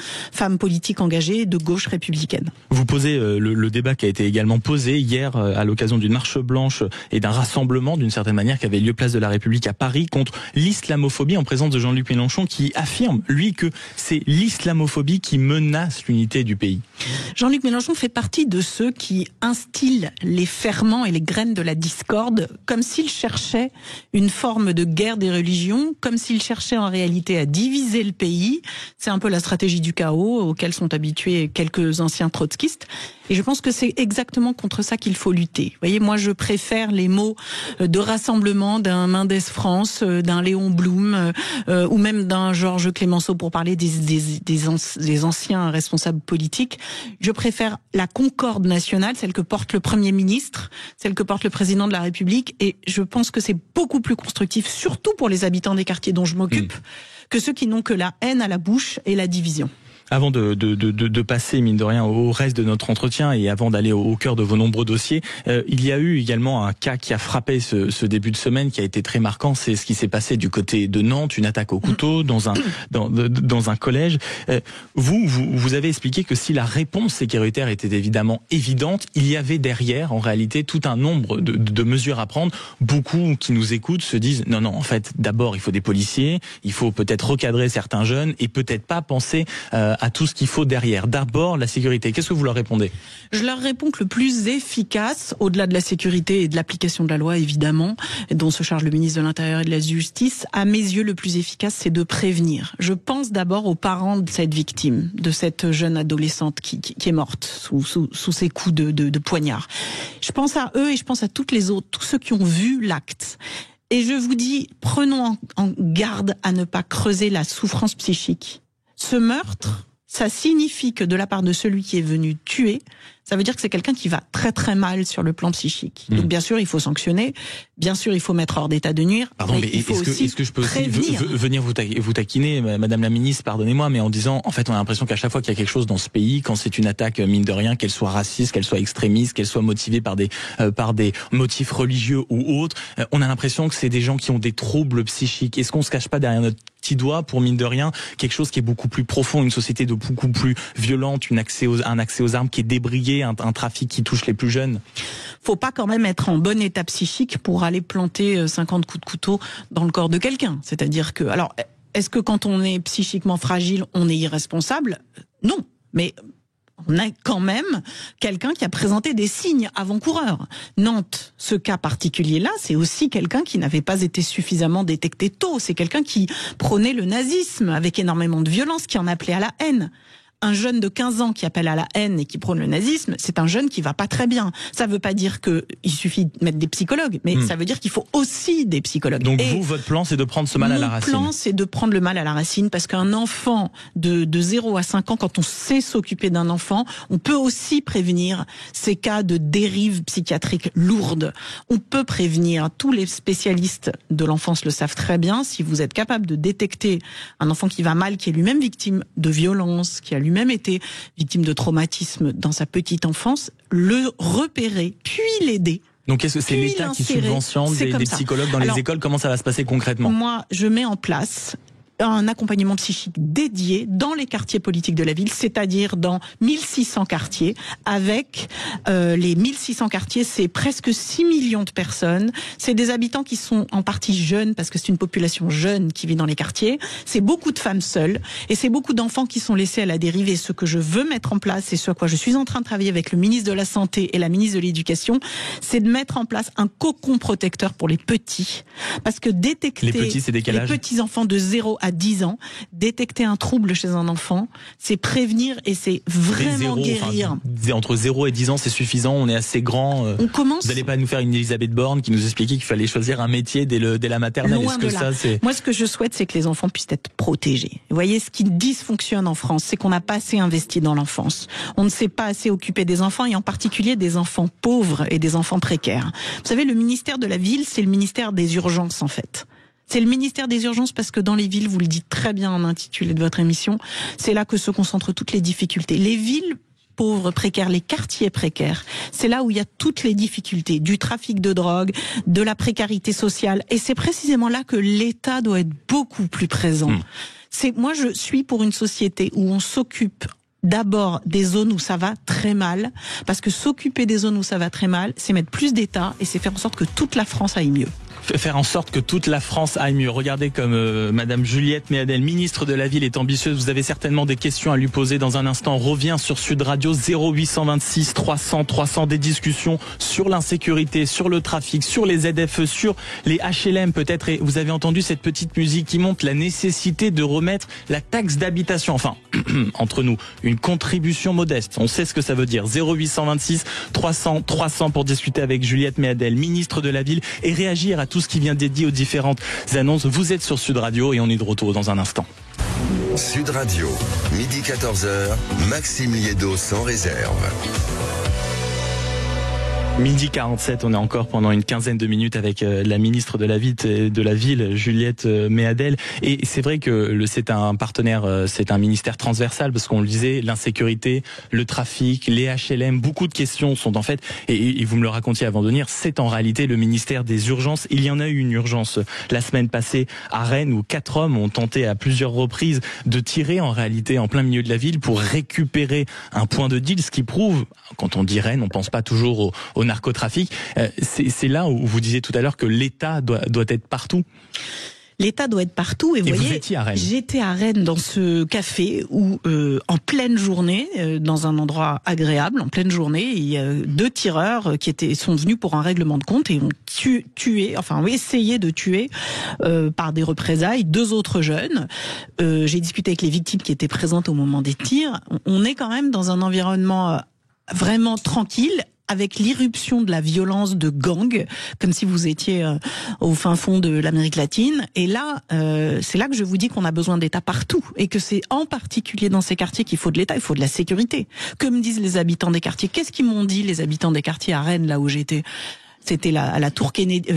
Speaker 11: politique engagée de gauche républicaine.
Speaker 8: Vous posez le débat qui a été également posé hier à l'occasion d'une marche blanche et d'un rassemblement d'une certaine manière qui avait lieu place de la République à Paris contre l'islamophobie en présence de Jean-Luc Mélenchon qui affirme, lui, que c'est l'islamophobie qui menace l'unité du pays.
Speaker 11: Jean-Luc Mélenchon fait partie de ceux qui instille les ferments et les graines de la discorde, comme s'il cherchait une forme de guerre des religions, comme s'il cherchait en réalité à diviser le pays. C'est un peu la stratégie du chaos auquel sont habitués quelques anciens trotskistes. Et je pense que c'est exactement contre ça qu'il faut lutter. Vous voyez, moi je préfère les mots de rassemblement d'un Mendès France, d'un Léon Blum, ou même d'un Georges Clémenceau pour parler des anciens responsables politiques. Je préfère la concorde nationale, celle que porte le Premier ministre, celle que porte le Président de la République, et je pense que c'est beaucoup plus constructif, surtout pour les habitants des quartiers dont je m'occupe, que ceux qui n'ont que la haine à la bouche et la division.
Speaker 8: Avant de passer, mine de rien, au reste de notre entretien et avant d'aller au cœur de vos nombreux dossiers, il y a eu également un cas qui a frappé ce début de semaine, qui a été très marquant. C'est ce qui s'est passé du côté de Nantes, une attaque au couteau dans un collège. Vous avez expliqué que si la réponse sécuritaire était évidemment évidente, il y avait derrière, en réalité, tout un nombre de mesures à prendre. Beaucoup qui nous écoutent se disent non, en fait, d'abord, il faut des policiers, il faut peut-être recadrer certains jeunes et peut-être pas penser à tout ce qu'il faut derrière. D'abord, la sécurité. Qu'est-ce que vous leur répondez?
Speaker 11: Je leur réponds que le plus efficace, au-delà de la sécurité et de l'application de la loi, évidemment, dont se charge le ministre de l'Intérieur et de la Justice, à mes yeux, le plus efficace, c'est de prévenir. Je pense d'abord aux parents de cette victime, de cette jeune adolescente qui est morte sous ces coups de poignard. Je pense à eux et je pense à toutes les autres, tous ceux qui ont vu l'acte. Et je vous dis, prenons en garde à ne pas creuser la souffrance psychique. Ce meurtre, ça signifie que de la part de celui qui est venu tuer, ça veut dire que c'est quelqu'un qui va très très mal sur le plan psychique. Donc bien sûr, il faut sanctionner, bien sûr, il faut mettre hors d'état de nuire.
Speaker 8: Pardon, mais est-ce que je peux aussi venir vous taquiner, Madame la Ministre, pardonnez-moi, mais en disant, en fait, on a l'impression qu'à chaque fois qu'il y a quelque chose dans ce pays, quand c'est une attaque, mine de rien, qu'elle soit raciste, qu'elle soit extrémiste, qu'elle soit motivée par des motifs religieux ou autres, on a l'impression que c'est des gens qui ont des troubles psychiques. Est-ce qu'on se cache pas derrière notre petit doigt pour, mine de rien, quelque chose qui est beaucoup plus profond, une société de beaucoup plus violente, un accès aux armes qui est débrayé, un trafic qui touche les plus jeunes?
Speaker 11: Faut pas quand même être en bon état psychique pour aller planter 50 coups de couteau dans le corps de quelqu'un. C'est-à-dire que, alors, est-ce que quand on est psychiquement fragile, on est irresponsable? Non, mais on a quand même quelqu'un qui a présenté des signes avant-coureurs. Nantes, ce cas particulier-là, c'est aussi quelqu'un qui n'avait pas été suffisamment détecté tôt. C'est quelqu'un qui prônait le nazisme avec énormément de violence, qui en appelait à la haine. Un jeune de 15 ans qui appelle à la haine et qui prône le nazisme, c'est un jeune qui va pas très bien. Ça veut pas dire qu'il suffit de mettre des psychologues, mais ça veut dire qu'il faut aussi des psychologues.
Speaker 8: Donc votre plan, c'est de prendre ce mal à la racine.
Speaker 11: Mon plan, c'est de prendre le mal à la racine, parce qu'un enfant de 0 à 5 ans, quand on sait s'occuper d'un enfant, on peut aussi prévenir ces cas de dérive psychiatrique lourde. On peut prévenir. Tous les spécialistes de l'enfance le savent très bien. Si vous êtes capable de détecter un enfant qui va mal, qui est lui-même victime de violence, qui a lui-même été victime de traumatisme dans sa petite enfance, le repérer, puis l'aider.
Speaker 8: Donc est-ce que c'est l'État qui subventionne des psychologues dans les écoles? Comment ça va se passer concrètement?
Speaker 11: Moi, je mets en place un accompagnement psychique dédié dans les quartiers politiques de la ville, c'est-à-dire dans 1600 quartiers. Avec les 1600 quartiers, c'est presque 6 millions de personnes. C'est des habitants qui sont en partie jeunes, parce que c'est une population jeune qui vit dans les quartiers. C'est beaucoup de femmes seules, et c'est beaucoup d'enfants qui sont laissés à la dérive. Et ce que je veux mettre en place, et ce à quoi je suis en train de travailler avec le ministre de la Santé et la ministre de l'Éducation, c'est de mettre en place un cocon protecteur pour les petits. Parce que détecter
Speaker 8: les petits, c'est dès quel âge?
Speaker 11: Les petits enfants de 0 à 10 ans, détecter un trouble chez un enfant, c'est prévenir et c'est vraiment guérir.
Speaker 8: Entre 0 et 10 ans, c'est suffisant, on est assez grand.
Speaker 11: On commence...
Speaker 8: Vous n'allez pas nous faire une Elisabeth Borne qui nous expliquait qu'il fallait choisir un métier dès la maternelle.
Speaker 11: Loin de là. Moi, ce que je souhaite, c'est que les enfants puissent être protégés. Vous voyez, ce qui dysfonctionne en France, c'est qu'on n'a pas assez investi dans l'enfance. On ne s'est pas assez occupé des enfants, et en particulier des enfants pauvres et des enfants précaires. Vous savez, le ministère de la Ville, c'est le ministère des urgences, en fait. C'est le ministère des urgences, parce que dans les villes, vous le dites très bien en intitulé de votre émission, c'est là que se concentrent toutes les difficultés. Les villes pauvres, précaires, les quartiers précaires, c'est là où il y a toutes les difficultés, du trafic de drogue, de la précarité sociale, et c'est précisément là que l'État doit être beaucoup plus présent. Moi, je suis pour une société où on s'occupe d'abord des zones où ça va très mal, parce que s'occuper des zones où ça va très mal, c'est mettre plus d'État, et c'est faire en sorte que toute la France aille mieux.
Speaker 8: Faire en sorte que toute la France aille mieux. Regardez comme Madame Juliette Méadel, ministre de la Ville, est ambitieuse. Vous avez certainement des questions à lui poser dans un instant. On revient sur Sud Radio, 0826 300 300, des discussions sur l'insécurité, sur le trafic, sur les ZFE, sur les HLM peut-être. Et vous avez entendu cette petite musique qui montre la nécessité de remettre la taxe d'habitation. Enfin, entre nous, une contribution modeste. On sait ce que ça veut dire. 0826 300 300 pour discuter avec Juliette Méadel, ministre de la Ville, et réagir à tout ce qui vient dédié aux différentes annonces. Vous êtes sur Sud Radio et on est de retour dans un instant.
Speaker 1: Sud Radio, midi 14h, Maxime Liédo sans réserve.
Speaker 8: Midi 47, on est encore pendant une quinzaine de minutes avec la ministre de la Ville, Juliette Méadel. Et c'est vrai que c'est un partenaire, c'est un ministère transversal, parce qu'on le disait, l'insécurité, le trafic, les HLM, beaucoup de questions sont en fait, et vous me le racontiez avant de venir, c'est en réalité le ministère des urgences. Il y en a eu une urgence la semaine passée à Rennes, où 4 hommes ont tenté à plusieurs reprises de tirer en réalité en plein milieu de la ville pour récupérer un point de deal, ce qui prouve, quand on dit Rennes, on pense pas toujours au narcotrafic. C'est là où vous disiez tout à l'heure que l'État doit être partout.
Speaker 11: L'État doit être partout. Et vous voyez,
Speaker 8: vous étiez à Rennes.
Speaker 11: J'étais à Rennes dans ce café où, en pleine journée, dans un endroit agréable, en pleine journée, il y a 2 tireurs qui sont venus pour un règlement de compte et ont essayé de tuer par des représailles 2 autres jeunes. J'ai discuté avec les victimes qui étaient présentes au moment des tirs. On est quand même dans un environnement vraiment tranquille, avec l'irruption de la violence de gangs, comme si vous étiez au fin fond de l'Amérique latine. Et là, c'est là que je vous dis qu'on a besoin d'État partout, et que c'est en particulier dans ces quartiers qu'il faut de l'État, il faut de la sécurité. Que me disent les habitants des quartiers? Qu'est-ce qu'ils m'ont dit, les habitants des quartiers à Rennes, là où j'étais? C'était à la tour Kennedy,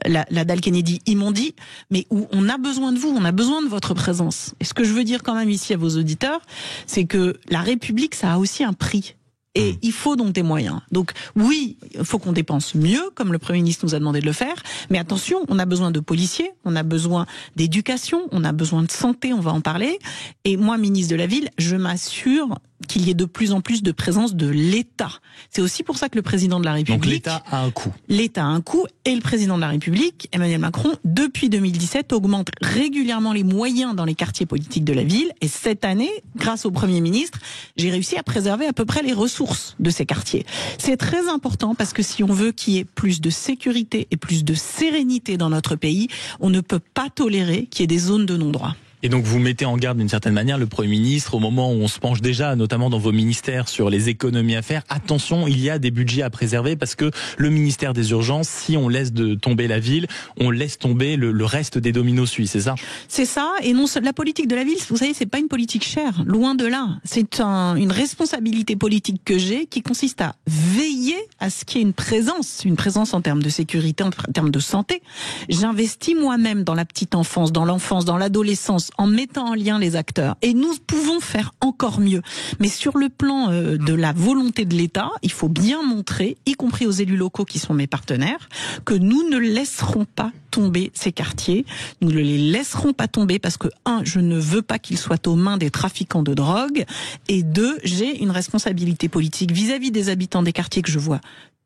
Speaker 11: la dalle Kennedy. Ils m'ont dit, mais où on a besoin de vous, on a besoin de votre présence. Et ce que je veux dire quand même ici à vos auditeurs, c'est que la République, ça a aussi un prix. Et il faut donc des moyens. Donc oui, il faut qu'on dépense mieux, comme le Premier ministre nous a demandé de le faire. Mais attention, on a besoin de policiers, on a besoin d'éducation, on a besoin de santé, on va en parler. Et moi, ministre de la Ville, je m'assure qu'il y ait de plus en plus de présence de l'État. C'est aussi pour ça que le président de la République...
Speaker 8: Donc l'État a un coût.
Speaker 11: L'État a un coût, et le président de la République, Emmanuel Macron, depuis 2017, augmente régulièrement les moyens dans les quartiers politiques de la ville. Et cette année, grâce au Premier ministre, j'ai réussi à préserver à peu près les ressources de ces quartiers. C'est très important, parce que si on veut qu'il y ait plus de sécurité et plus de sérénité dans notre pays, on ne peut pas tolérer qu'il y ait des zones de non-droit.
Speaker 8: Et donc vous mettez en garde d'une certaine manière le Premier ministre au moment où on se penche déjà, notamment dans vos ministères, sur les économies à faire. Attention, il y a des budgets à préserver parce que le ministère des Urgences, si on laisse tomber la ville, on laisse tomber le reste des dominos suisses, c'est ça ?
Speaker 11: C'est ça, et non, la politique de la ville, vous savez, c'est pas une politique chère, loin de là. C'est une responsabilité politique que j'ai qui consiste à veiller à ce qu'il y ait une présence en termes de sécurité, en termes de santé. J'investis moi-même dans la petite enfance, dans l'enfance, dans l'adolescence, en mettant en lien les acteurs. Et nous pouvons faire encore mieux. Mais sur le plan de la volonté de l'État, il faut bien montrer, y compris aux élus locaux qui sont mes partenaires, que nous ne laisserons pas tomber ces quartiers. Nous ne les laisserons pas tomber parce que, 1, je ne veux pas qu'ils soient aux mains des trafiquants de drogue, et 2, j'ai une responsabilité politique vis-à-vis des habitants des quartiers que je vois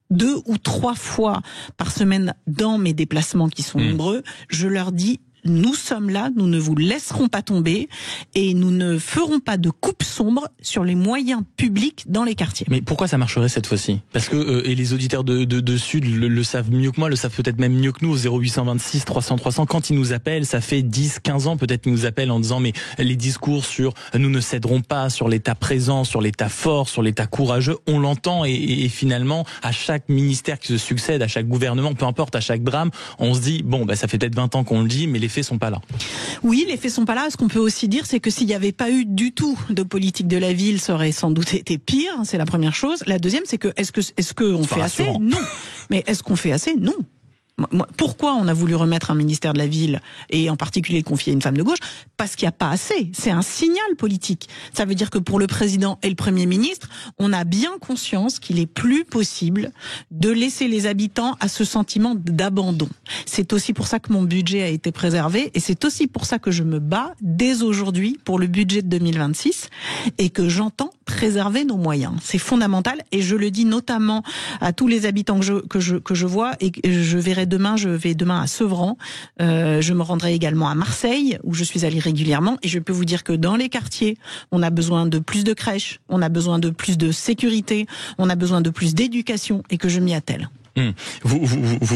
Speaker 11: 2 ou 3 fois par semaine dans mes déplacements qui sont nombreux. Je leur dis: nous sommes là, nous ne vous laisserons pas tomber et nous ne ferons pas de coupe sombre sur les moyens publics dans les quartiers.
Speaker 8: Mais pourquoi ça marcherait cette fois-ci ? Parce que et les auditeurs de Sud le savent mieux que moi, le savent peut-être même mieux que nous, au 0826 300 300. Quand ils nous appellent, ça fait 10, 15 ans peut-être qu'ils nous appellent en disant mais les discours sur nous ne céderons pas, sur l'État présent, sur l'État fort, sur l'État courageux, on l'entend et finalement à chaque ministère qui se succède, à chaque gouvernement, peu importe, à chaque drame, on se dit bon ça fait peut-être 20 ans qu'on le dit, mais les faits sont pas là.
Speaker 11: Oui, les faits sont pas là. Ce qu'on peut aussi dire, c'est que s'il n'y avait pas eu du tout de politique de la ville, ça aurait sans doute été pire. C'est la première chose. La deuxième, c'est que est-ce qu'on fait assez ? Non. Mais est-ce qu'on fait assez ? Non. Pourquoi on a voulu remettre un ministère de la ville et en particulier confier à une femme de gauche ? Parce qu'il n'y a pas assez. C'est un signal politique. Ça veut dire que pour le président et le Premier ministre, on a bien conscience qu'il est plus possible de laisser les habitants à ce sentiment d'abandon. C'est aussi pour ça que mon budget a été préservé et c'est aussi pour ça que je me bats dès aujourd'hui pour le budget de 2026 et que j'entends préserver nos moyens. C'est fondamental et je le dis notamment à tous les habitants que je vois et que je vais demain à Sevran. Je me rendrai également à Marseille où je suis allée régulièrement et je peux vous dire que dans les quartiers, on a besoin de plus de crèches, on a besoin de plus de sécurité, on a besoin de plus d'éducation et que je m'y attelle.
Speaker 8: Vous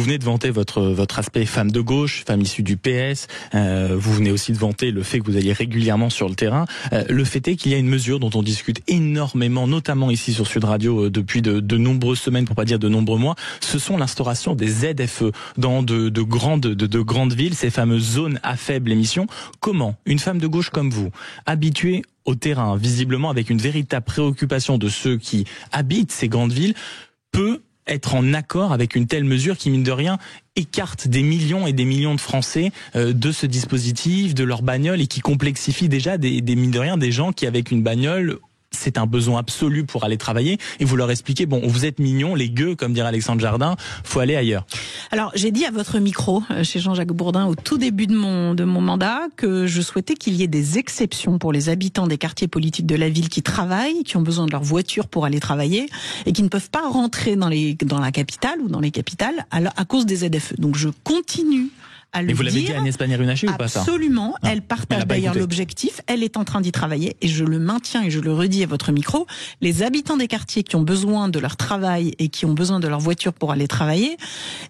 Speaker 8: venez de vanter votre aspect femme de gauche, femme issue du PS. Vous venez aussi de vanter le fait que vous alliez régulièrement sur le terrain. Le fait est qu'il y a une mesure dont on discute énormément, notamment ici sur Sud Radio depuis de nombreuses semaines, pour pas dire de nombreux mois. Ce sont l'instauration des ZFE dans de grandes villes, ces fameuses zones à faible émission. Comment une femme de gauche comme vous, habituée au terrain, visiblement avec une véritable préoccupation de ceux qui habitent ces grandes villes, peut être en accord avec une telle mesure qui, mine de rien, écarte des millions et des millions de Français de ce dispositif, de leur bagnole, et qui complexifie déjà mine de rien, des gens qui, avec une bagnole, c'est un besoin absolu pour aller travailler, et vous leur expliquez, bon, vous êtes mignons, les gueux, comme dirait Alexandre Jardin, faut aller ailleurs.
Speaker 11: Alors, j'ai dit à votre micro, chez Jean-Jacques Bourdin, au tout début de mon mandat, que je souhaitais qu'il y ait des exceptions pour les habitants des quartiers politiques de la ville qui travaillent, qui ont besoin de leur voiture pour aller travailler, et qui ne peuvent pas rentrer dans la capitale ou dans les capitales à cause des ZFE. Donc, je continue
Speaker 8: Mais vous l'avez dit à Agnès Pannier-Runacher ou pas ça ?
Speaker 11: Absolument. Elle partage d'ailleurs l'objectif. Elle est en train d'y travailler et je le maintiens et je le redis à votre micro. Les habitants des quartiers qui ont besoin de leur travail et qui ont besoin de leur voiture pour aller travailler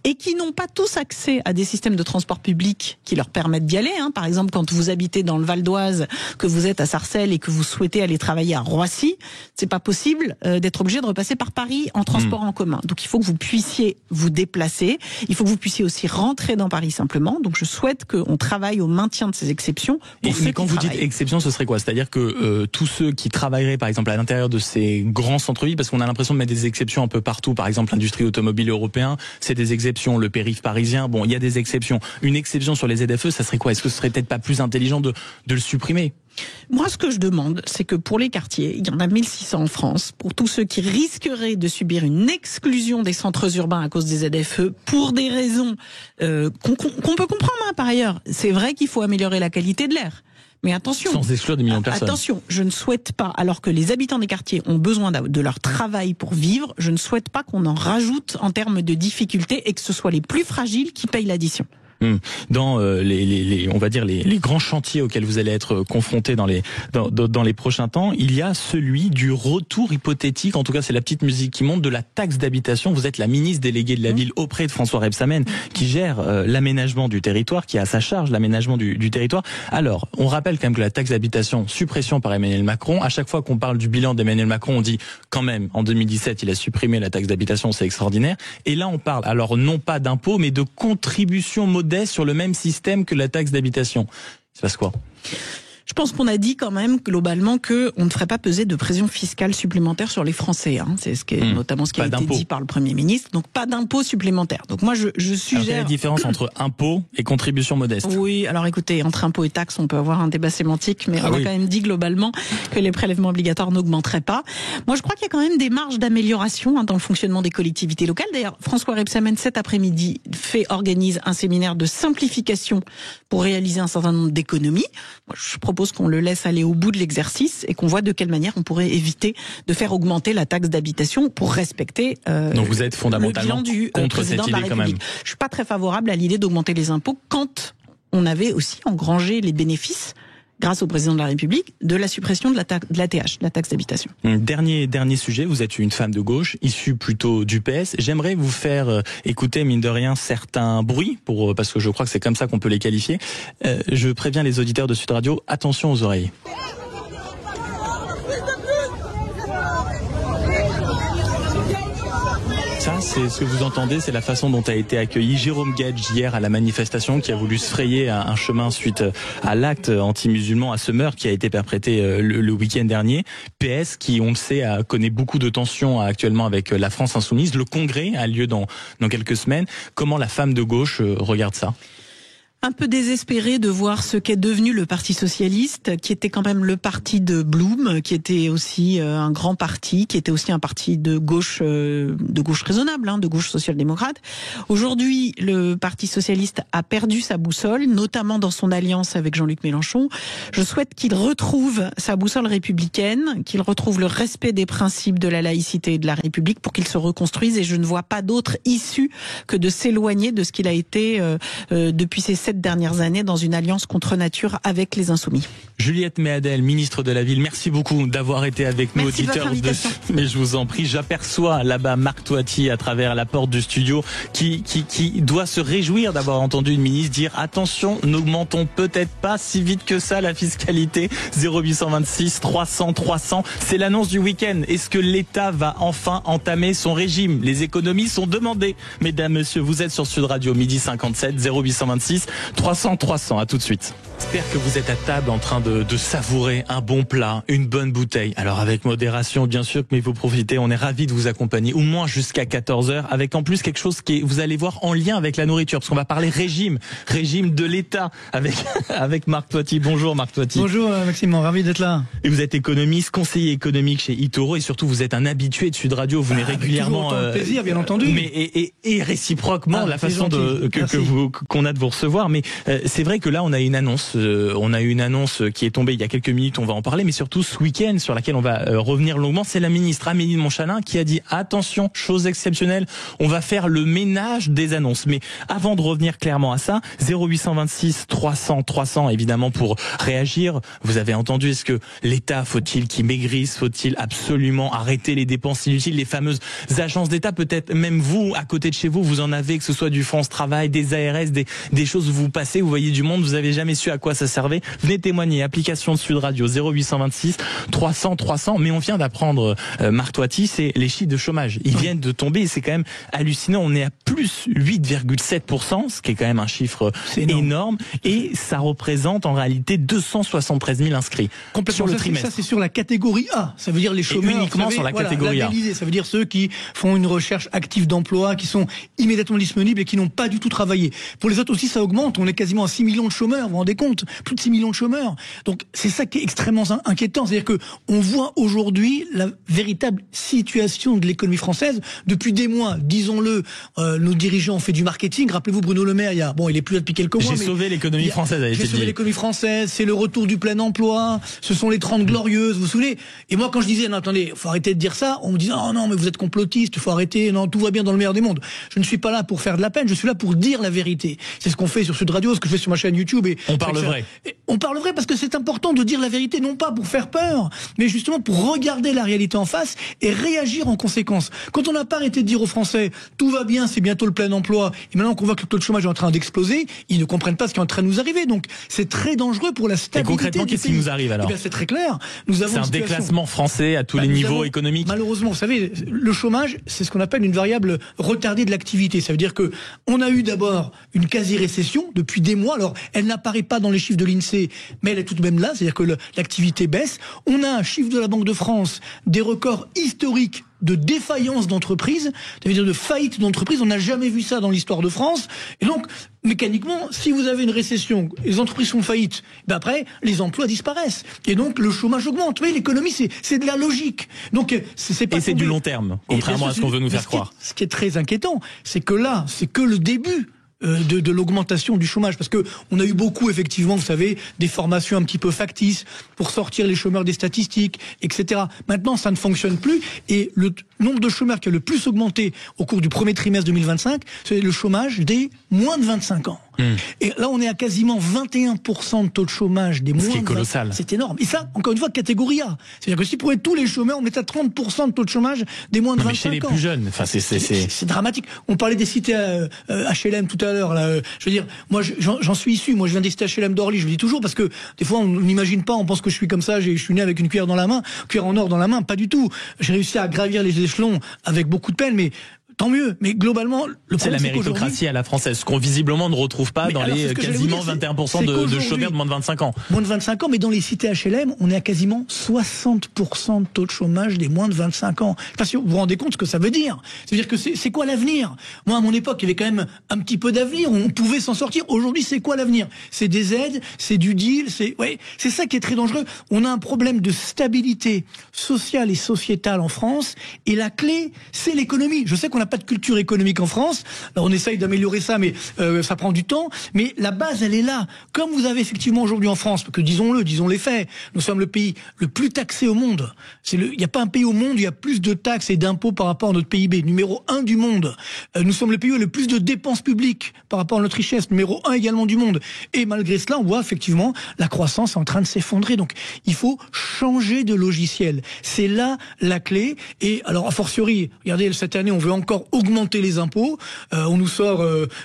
Speaker 11: et qui n'ont pas tous accès à des systèmes de transport public qui leur permettent d'y aller. Par exemple, quand vous habitez dans le Val d'Oise, que vous êtes à Sarcelles et que vous souhaitez aller travailler à Roissy, c'est pas possible d'être obligé de repasser par Paris en transport en commun. Donc il faut que vous puissiez vous déplacer. Il faut que vous puissiez aussi rentrer dans Paris simplement. Donc je souhaite qu'on travaille au maintien de ces exceptions.
Speaker 8: Mais quand vous dites exception, ce serait quoi ? C'est-à-dire que tous ceux qui travailleraient par exemple à l'intérieur de ces grands centres-villes, parce qu'on a l'impression de mettre des exceptions un peu partout, par exemple l'industrie automobile européen, c'est des exceptions, le périph' parisien, bon il y a des exceptions. Une exception sur les ZFE, ça serait quoi ? Est-ce que ce serait peut-être pas plus intelligent de le supprimer ?
Speaker 11: Moi, ce que je demande, c'est que pour les quartiers, il y en a 1600 en France, pour tous ceux qui risqueraient de subir une exclusion des centres urbains à cause des ZFE, pour des raisons qu'on peut comprendre par ailleurs. C'est vrai qu'il faut améliorer la qualité de l'air. Mais attention,
Speaker 8: sans exclure des millions de personnes.
Speaker 11: Attention, je ne souhaite pas, alors que les habitants des quartiers ont besoin de leur travail pour vivre, je ne souhaite pas qu'on en rajoute en termes de difficultés et que ce soit les plus fragiles qui payent l'addition.
Speaker 8: Dans on va dire les grands chantiers auxquels vous allez être confrontés dans les prochains temps, il y a celui du retour hypothétique, en tout cas c'est la petite musique qui monte, de la taxe d'habitation. Vous êtes la ministre déléguée de la ville auprès de François Rebsamen, qui gère l'aménagement du territoire, qui a à sa charge l'aménagement du territoire. Alors, on rappelle quand même que la taxe d'habitation, suppression par Emmanuel Macron, à chaque fois qu'on parle du bilan d'Emmanuel Macron, on dit quand même, en 2017, il a supprimé la taxe d'habitation, c'est extraordinaire. Et là, on parle alors non pas d'impôt, mais de contribution modeste sur le même système que la taxe d'habitation. Il se passe quoi ?
Speaker 11: Je pense qu'on a dit quand même globalement que on ne ferait pas peser de pression fiscale supplémentaire sur les Français. C'est ce qui est notamment ce qui a été dit par le Premier ministre. Donc pas d'impôt supplémentaire. Donc moi je suggère.
Speaker 8: Alors, quelle est la différence entre impôt et contribution modeste ?
Speaker 11: Oui, alors écoutez, entre impôt et taxe, on peut avoir un débat sémantique, mais on a quand même dit globalement que les prélèvements obligatoires n'augmenteraient pas. Moi je crois qu'il y a quand même des marges d'amélioration dans le fonctionnement des collectivités locales. D'ailleurs, François Rebsamen cet après-midi organise un séminaire de simplification pour réaliser un certain nombre d'économies. Moi, je propose qu'on le laisse aller au bout de l'exercice et qu'on voit de quelle manière on pourrait éviter de faire augmenter la taxe d'habitation pour respecter
Speaker 8: donc vous êtes fondamentalement
Speaker 11: le bilan du
Speaker 8: contre
Speaker 11: président
Speaker 8: cette
Speaker 11: de la
Speaker 8: idée
Speaker 11: République.
Speaker 8: Quand même.
Speaker 11: Je suis pas très favorable à l'idée d'augmenter les impôts quand on avait aussi engrangé les bénéfices grâce au président de la République, de la suppression de l'ATH, la taxe d'habitation.
Speaker 8: Dernier sujet, vous êtes une femme de gauche, issue plutôt du PS. J'aimerais vous faire écouter, mine de rien, certains bruits, parce que je crois que c'est comme ça qu'on peut les qualifier. Je préviens les auditeurs de Sud Radio, attention aux oreilles. Ça, c'est ce que vous entendez, c'est la façon dont a été accueilli Jérôme Guedj hier à la manifestation, qui a voulu se frayer un chemin suite à l'acte anti-musulman, à ce meurtre qui a été perpétré le week-end dernier. PS, qui, on le sait, connaît beaucoup de tensions actuellement avec la France insoumise. Le congrès a lieu dans quelques semaines. Comment la femme de gauche regarde ça ?
Speaker 11: Un peu désespéré de voir ce qu'est devenu le Parti socialiste, qui était quand même le parti de Blum, qui était aussi un grand parti, qui était aussi un parti de gauche raisonnable, de gauche social-démocrate. Aujourd'hui, le Parti socialiste a perdu sa boussole, notamment dans son alliance avec Jean-Luc Mélenchon. Je souhaite qu'il retrouve sa boussole républicaine, qu'il retrouve le respect des principes de la laïcité et de la République pour qu'il se reconstruise, et je ne vois pas d'autre issue que de s'éloigner de ce qu'il a été depuis ces 7 dernières années dans une alliance contre nature avec les Insoumis.
Speaker 8: Juliette Méadel, ministre de la Ville, merci beaucoup d'avoir été avec nous, auditeurs de... Mais je vous en prie, j'aperçois là-bas Marc Toiti à travers la porte du studio qui doit se réjouir d'avoir entendu une ministre dire attention, n'augmentons peut-être pas si vite que ça la fiscalité. 0826 300 300, c'est l'annonce du week-end. Est-ce que l'État va enfin entamer son régime ? Les économies sont demandées. Mesdames, messieurs, vous êtes sur Sud Radio, midi 57, 0826 300 300, à tout de suite. J'espère que vous êtes à table en train de savourer un bon plat, une bonne bouteille. Alors avec modération bien sûr, mais vous profitez, on est ravis de vous accompagner au moins jusqu'à 14h, avec en plus quelque chose qui est, vous allez voir, en lien avec la nourriture, parce qu'on va parler régime de l'État avec Marc Toiti. Bonjour Marc Toiti.
Speaker 12: Bonjour Maxime, ravi d'être là.
Speaker 8: Et vous êtes économiste, conseiller économique chez eToro, et surtout vous êtes un habitué de Sud Radio, vous venez régulièrement...
Speaker 12: Avec plaisir, bien entendu.
Speaker 8: Mais et réciproquement, la façon qu'on a de vous recevoir. Mais c'est vrai que là on a une annonce qui est tombée il y a quelques minutes, on va en parler, mais surtout ce week-end sur laquelle on va revenir longuement, c'est la ministre Amélie de Montchalin qui a dit attention, chose exceptionnelle, on va faire le ménage des annonces. Mais avant de revenir clairement à ça, 0826 300 300 évidemment pour réagir. Vous avez entendu, est-ce que l'État, faut-il qu'il maigrisse, faut-il absolument arrêter les dépenses inutiles, les fameuses agences d'État, peut-être même vous à côté de chez vous, vous en avez, que ce soit du France Travail, des ARS, des choses où vous passez, vous voyez du monde, vous avez jamais su à quoi ça servait. Venez témoigner, application de Sud Radio 0826 300 300. Mais on vient d'apprendre, Marc Toiti, c'est les chiffres de chômage. Ils viennent de tomber et c'est quand même hallucinant. On est à plus 8,7%, ce qui est quand même un chiffre énorme. Et ça représente en réalité 273 000 inscrits sur le trimestre.
Speaker 12: Ça, c'est sur la catégorie A. Ça veut dire les chômeurs.
Speaker 8: Et uniquement sur la catégorie A.
Speaker 12: Ça veut dire ceux qui font une recherche active d'emploi, qui sont immédiatement disponibles et qui n'ont pas du tout travaillé. Pour les autres aussi, ça augmente. Nantes, on est quasiment à 6 millions de chômeurs, vous vous rendez compte? Plus de 6 millions de chômeurs. Donc c'est ça qui est extrêmement inquiétant. C'est-à-dire que on voit aujourd'hui la véritable situation de l'économie française depuis des mois. Disons-le, nos dirigeants ont fait du marketing. Rappelez-vous Bruno Le Maire, il est plus là depuis quelques mois.
Speaker 8: J'ai sauvé l'économie française,
Speaker 12: J'ai sauvé l'économie française, c'est le retour du plein emploi, ce sont les 30 glorieuses, vous vous souvenez? Et moi quand je disais, non attendez, faut arrêter de dire ça, on me disait, oh non mais vous êtes complotiste, faut arrêter, non tout va bien dans le meilleur des mondes. Je ne suis pas là pour faire de la peine, je suis là pour dire la vérité. C'est ce qu'on fait sur Sud Radio, ce que je fais sur ma chaîne YouTube. Et
Speaker 8: on parle vrai.
Speaker 12: On parle vrai parce que c'est important de dire la vérité, non pas pour faire peur, mais justement pour regarder la réalité en face et réagir en conséquence. Quand on n'a pas arrêté de dire aux Français, tout va bien, c'est bientôt le plein emploi, et maintenant qu'on voit que le taux de chômage est en train d'exploser, ils ne comprennent pas ce qui est en train de nous arriver. Donc c'est très dangereux pour la stabilité.
Speaker 8: Et concrètement, qu'est-ce qui nous arrive alors?
Speaker 12: Eh bien, c'est très clair. Nous avons
Speaker 8: c'est un déclassement français à tous les niveaux économiques.
Speaker 12: Malheureusement, vous savez, le chômage, c'est ce qu'on appelle une variable retardée de l'activité. Ça veut dire que on a eu d'abord une quasi-récession depuis des mois. Alors, elle n'apparaît pas dans les chiffres de l'INSEE, mais elle est tout de même là. C'est-à-dire que l'activité baisse. On a un chiffre de la Banque de France, des records historiques de défaillance d'entreprise, c'est-à-dire de faillite d'entreprise. On n'a jamais vu ça dans l'histoire de France. Et donc, mécaniquement, si vous avez une récession, les entreprises sont faillites, ben après, les emplois disparaissent. Et donc, le chômage augmente. Vous voyez, l'économie, c'est de la logique. Donc, c'est pas.
Speaker 8: Et c'est du long terme, contrairement à ce qu'on veut nous faire croire.
Speaker 12: Ce qui est très inquiétant, c'est que là, c'est que le début de l'augmentation du chômage, parce que on a eu beaucoup effectivement, vous savez, des formations un petit peu factices pour sortir les chômeurs des statistiques, etc. Maintenant, ça ne fonctionne plus et le nombre de chômeurs qui a le plus augmenté au cours du premier trimestre 2025, c'est le chômage des moins de 25 ans. Et là, on est à quasiment 21% de taux de chômage des moins de 25 ans.
Speaker 8: Ce qui est colossal.
Speaker 12: C'est énorme. Et ça, encore une fois, catégorie A. C'est-à-dire que si pour tous les chômeurs, on est à 30% de taux de chômage des moins de 25 ans.
Speaker 8: Mais chez les plus jeunes, enfin,
Speaker 12: c'est dramatique. On parlait des cités HLM tout à l'heure. Là, je veux dire, moi, j'en suis issu. Moi, je viens des cités HLM d'Orly. Je le dis toujours parce que des fois, on n'imagine pas. On pense que je suis comme ça. Je suis né avec une cuillère dans la main, cuillère en or dans la main. Pas du tout. J'ai réussi à gravir les échelons avec beaucoup de peine, mais tant mieux, mais globalement,
Speaker 8: c'est la méritocratie à la française, ce qu'on visiblement ne retrouve pas dans les quasiment 21% de chômeurs de moins de 25 ans.
Speaker 12: Moins de 25 ans, mais dans les cités HLM, on est à quasiment 60% de taux de chômage des moins de 25 ans. Je sais pas si vous vous rendez compte ce que ça veut dire. C'est-à-dire que c'est quoi l'avenir? Moi, à mon époque, il y avait quand même un petit peu d'avenir, on pouvait s'en sortir. Aujourd'hui, c'est quoi l'avenir? C'est des aides, c'est du deal, c'est ça qui est très dangereux. On a un problème de stabilité sociale et sociétale en France, et la clé, c'est l'économie. Je sais qu'on n'a pas de culture économique en France. Alors on essaye d'améliorer ça, mais ça prend du temps. Mais la base, elle est là. Comme vous avez effectivement aujourd'hui en France, parce que disons les faits, nous sommes le pays le plus taxé au monde. Il n'y a pas un pays au monde où il y a plus de taxes et d'impôts par rapport à notre PIB. Numéro 1 du monde. Nous sommes le pays où il y a le plus de dépenses publiques par rapport à notre richesse. Numéro 1 également du monde. Et malgré cela, on voit effectivement la croissance est en train de s'effondrer. Donc il faut changer de logiciel. C'est là la clé. Et alors, a fortiori, regardez, cette année, on veut encore augmenter les impôts. On nous sort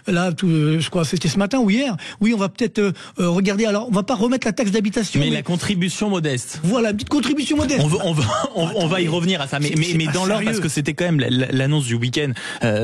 Speaker 12: je crois c'était ce matin ou hier. Oui, on va peut-être regarder. Alors, on va pas remettre la taxe d'habitation.
Speaker 8: Mais la contribution modeste.
Speaker 12: Voilà, une petite contribution modeste.
Speaker 8: On va y revenir à ça. Mais dans l'ordre, parce que c'était quand même l'annonce du week-end.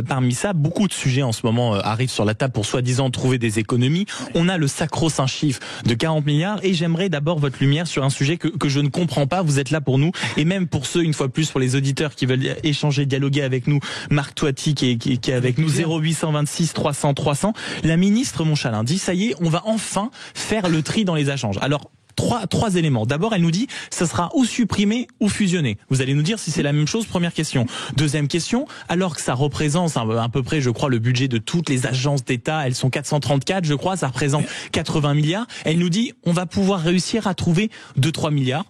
Speaker 8: Parmi ça, beaucoup de sujets en ce moment arrivent sur la table pour soi-disant trouver des économies. On a le sacro-saint chiffre de 40 milliards et j'aimerais d'abord votre lumière sur un sujet que je ne comprends pas. Vous êtes là pour nous et même pour ceux, une fois plus, pour les auditeurs qui veulent échanger, dialoguer avec nous. Marc Toiti qui est avec nous, 0826 300 300. La ministre Montchalin dit ça y est, on va enfin faire le tri dans les échanges. Alors trois éléments. D'abord, elle nous dit ça sera ou supprimé ou fusionné. Vous allez nous dire si c'est la même chose, première question. Deuxième question, alors que ça représente à peu près, je crois, le budget de toutes les agences d'État, elles sont 434, je crois, ça représente 80 milliards. Elle nous dit on va pouvoir réussir à trouver 2-3 milliards.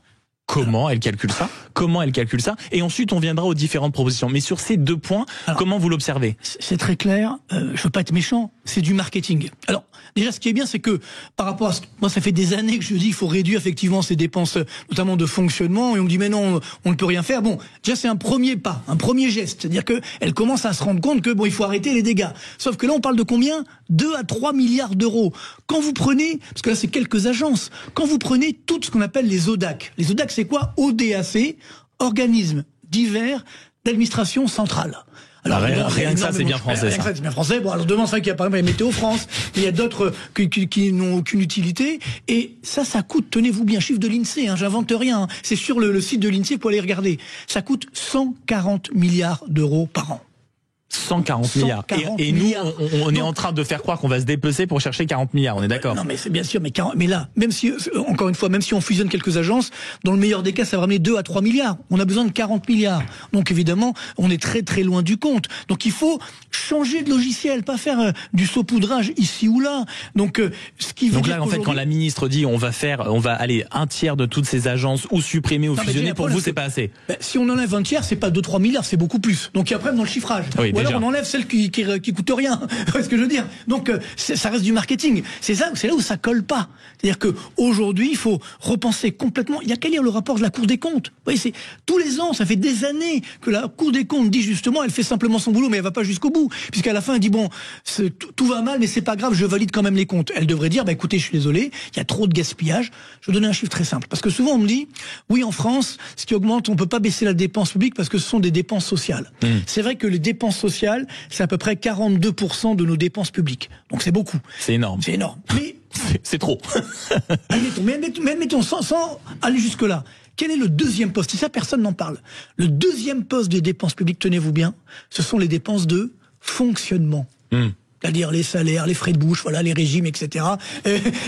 Speaker 8: Comment elle calcule ça? Et ensuite, on viendra aux différentes propositions. Mais sur ces deux points, comment vous l'observez?
Speaker 12: C'est très clair. Je veux pas être méchant. C'est du marketing. Alors, déjà, ce qui est bien, c'est que par rapport à moi, ça fait des années que je dis qu'il faut réduire effectivement ces dépenses, notamment de fonctionnement. Et on me dit, mais non, on ne peut rien faire. Bon, déjà, c'est un premier pas, un premier geste. C'est-à-dire que elle commence à se rendre compte que il faut arrêter les dégâts. Sauf que là, on parle de combien? 2 à 3 milliards d'euros. Quand vous prenez, parce que là, c'est quelques agences, quand vous prenez tout ce qu'on appelle les ODAC. Les ODAC, c'est quoi? ODAC, organismes divers d'administration centrale.
Speaker 8: Alors, rien que ça, c'est bien français.
Speaker 12: Rien que ça, c'est bien français. Bon, alors demain, c'est vrai qu'il y a par exemple Météo France, mais il y a d'autres qui n'ont aucune utilité. Et ça coûte, tenez-vous bien, chiffre de l'INSEE, j'invente rien. C'est sur le site de l'INSEE, vous pouvez aller regarder. Ça coûte 140 milliards d'euros par an.
Speaker 8: 140 milliards. Et nous, on est en train de faire croire qu'on va se dépecer pour chercher 40 milliards, on est d'accord?
Speaker 12: Non, mais c'est bien sûr, mais là, même si, encore une fois, même si on fusionne quelques agences, dans le meilleur des cas, ça va ramener 2 à 3 milliards. On a besoin de 40 milliards. Donc évidemment, on est très très loin du compte. Donc il faut changer de logiciel, pas faire du saupoudrage ici ou là. Donc ce qui veut
Speaker 8: donc
Speaker 12: dire
Speaker 8: là, en fait, quand la ministre dit on va aller un tiers de toutes ces agences ou supprimer ou fusionner, pour vous, c'est pas assez?
Speaker 12: Si on enlève un tiers, c'est pas 2-3 milliards, c'est beaucoup plus. Donc il y a un problème dans le chiffrage.
Speaker 8: Oui,
Speaker 12: ou
Speaker 8: déjà.
Speaker 12: alors on enlève celle qui coûte rien. C'est ce que je veux dire. Donc ça reste du marketing. C'est là où ça colle pas. C'est-à-dire que aujourd'hui, il faut repenser complètement. Il y a qu'à lire le rapport de la Cour des comptes. Vous voyez, c'est tous les ans, ça fait des années que la Cour des comptes dit justement, elle fait simplement son boulot, mais elle va pas jusqu'au bout, puisqu'à la fin elle dit bon, tout va mal, mais c'est pas grave, je valide quand même les comptes. Elle devrait dire, bah écoutez, je suis désolé, il y a trop de gaspillage. Je vais donner un chiffre très simple, parce que souvent on me dit, oui, en France, ce qui augmente, on peut pas baisser la dépense publique parce que ce sont des dépenses sociales. C'est vrai que les dépenses sociales, c'est à peu près 42% de nos dépenses publiques. Donc c'est beaucoup.
Speaker 8: C'est énorme.
Speaker 12: C'est énorme. Mais
Speaker 8: c'est trop.
Speaker 12: Admettons, sans aller jusque-là, quel est le deuxième poste? Et ça, personne n'en parle. Le deuxième poste des dépenses publiques, tenez-vous bien, ce sont les dépenses de fonctionnement. C'est-à-dire les salaires, les frais de bouche, voilà, les régimes, etc.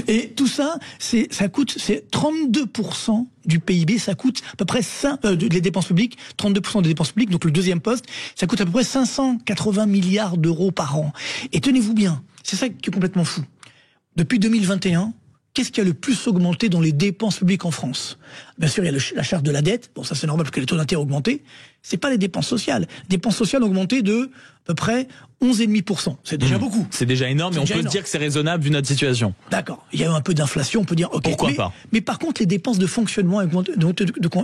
Speaker 12: Et tout ça, c'est 32% du PIB, ça coûte à peu près les dépenses publiques, 32% des dépenses publiques, donc le deuxième poste, ça coûte à peu près 580 milliards d'euros par an. Et tenez-vous bien, c'est ça qui est complètement fou. Depuis 2021, qu'est-ce qui a le plus augmenté dans les dépenses publiques en France? Bien sûr, il y a la charge de la dette. Bon, ça c'est normal parce que les taux d'intérêt ont augmenté. C'est pas les dépenses sociales. Les dépenses sociales ont augmenté de à peu près 11,5%. C'est déjà beaucoup.
Speaker 8: C'est déjà énorme, mais on peut dire que c'est raisonnable vu notre situation.
Speaker 12: D'accord. Il y a eu un peu d'inflation, on peut dire ok.
Speaker 8: Pourquoi pas?
Speaker 12: Mais par contre, les dépenses de fonctionnement ont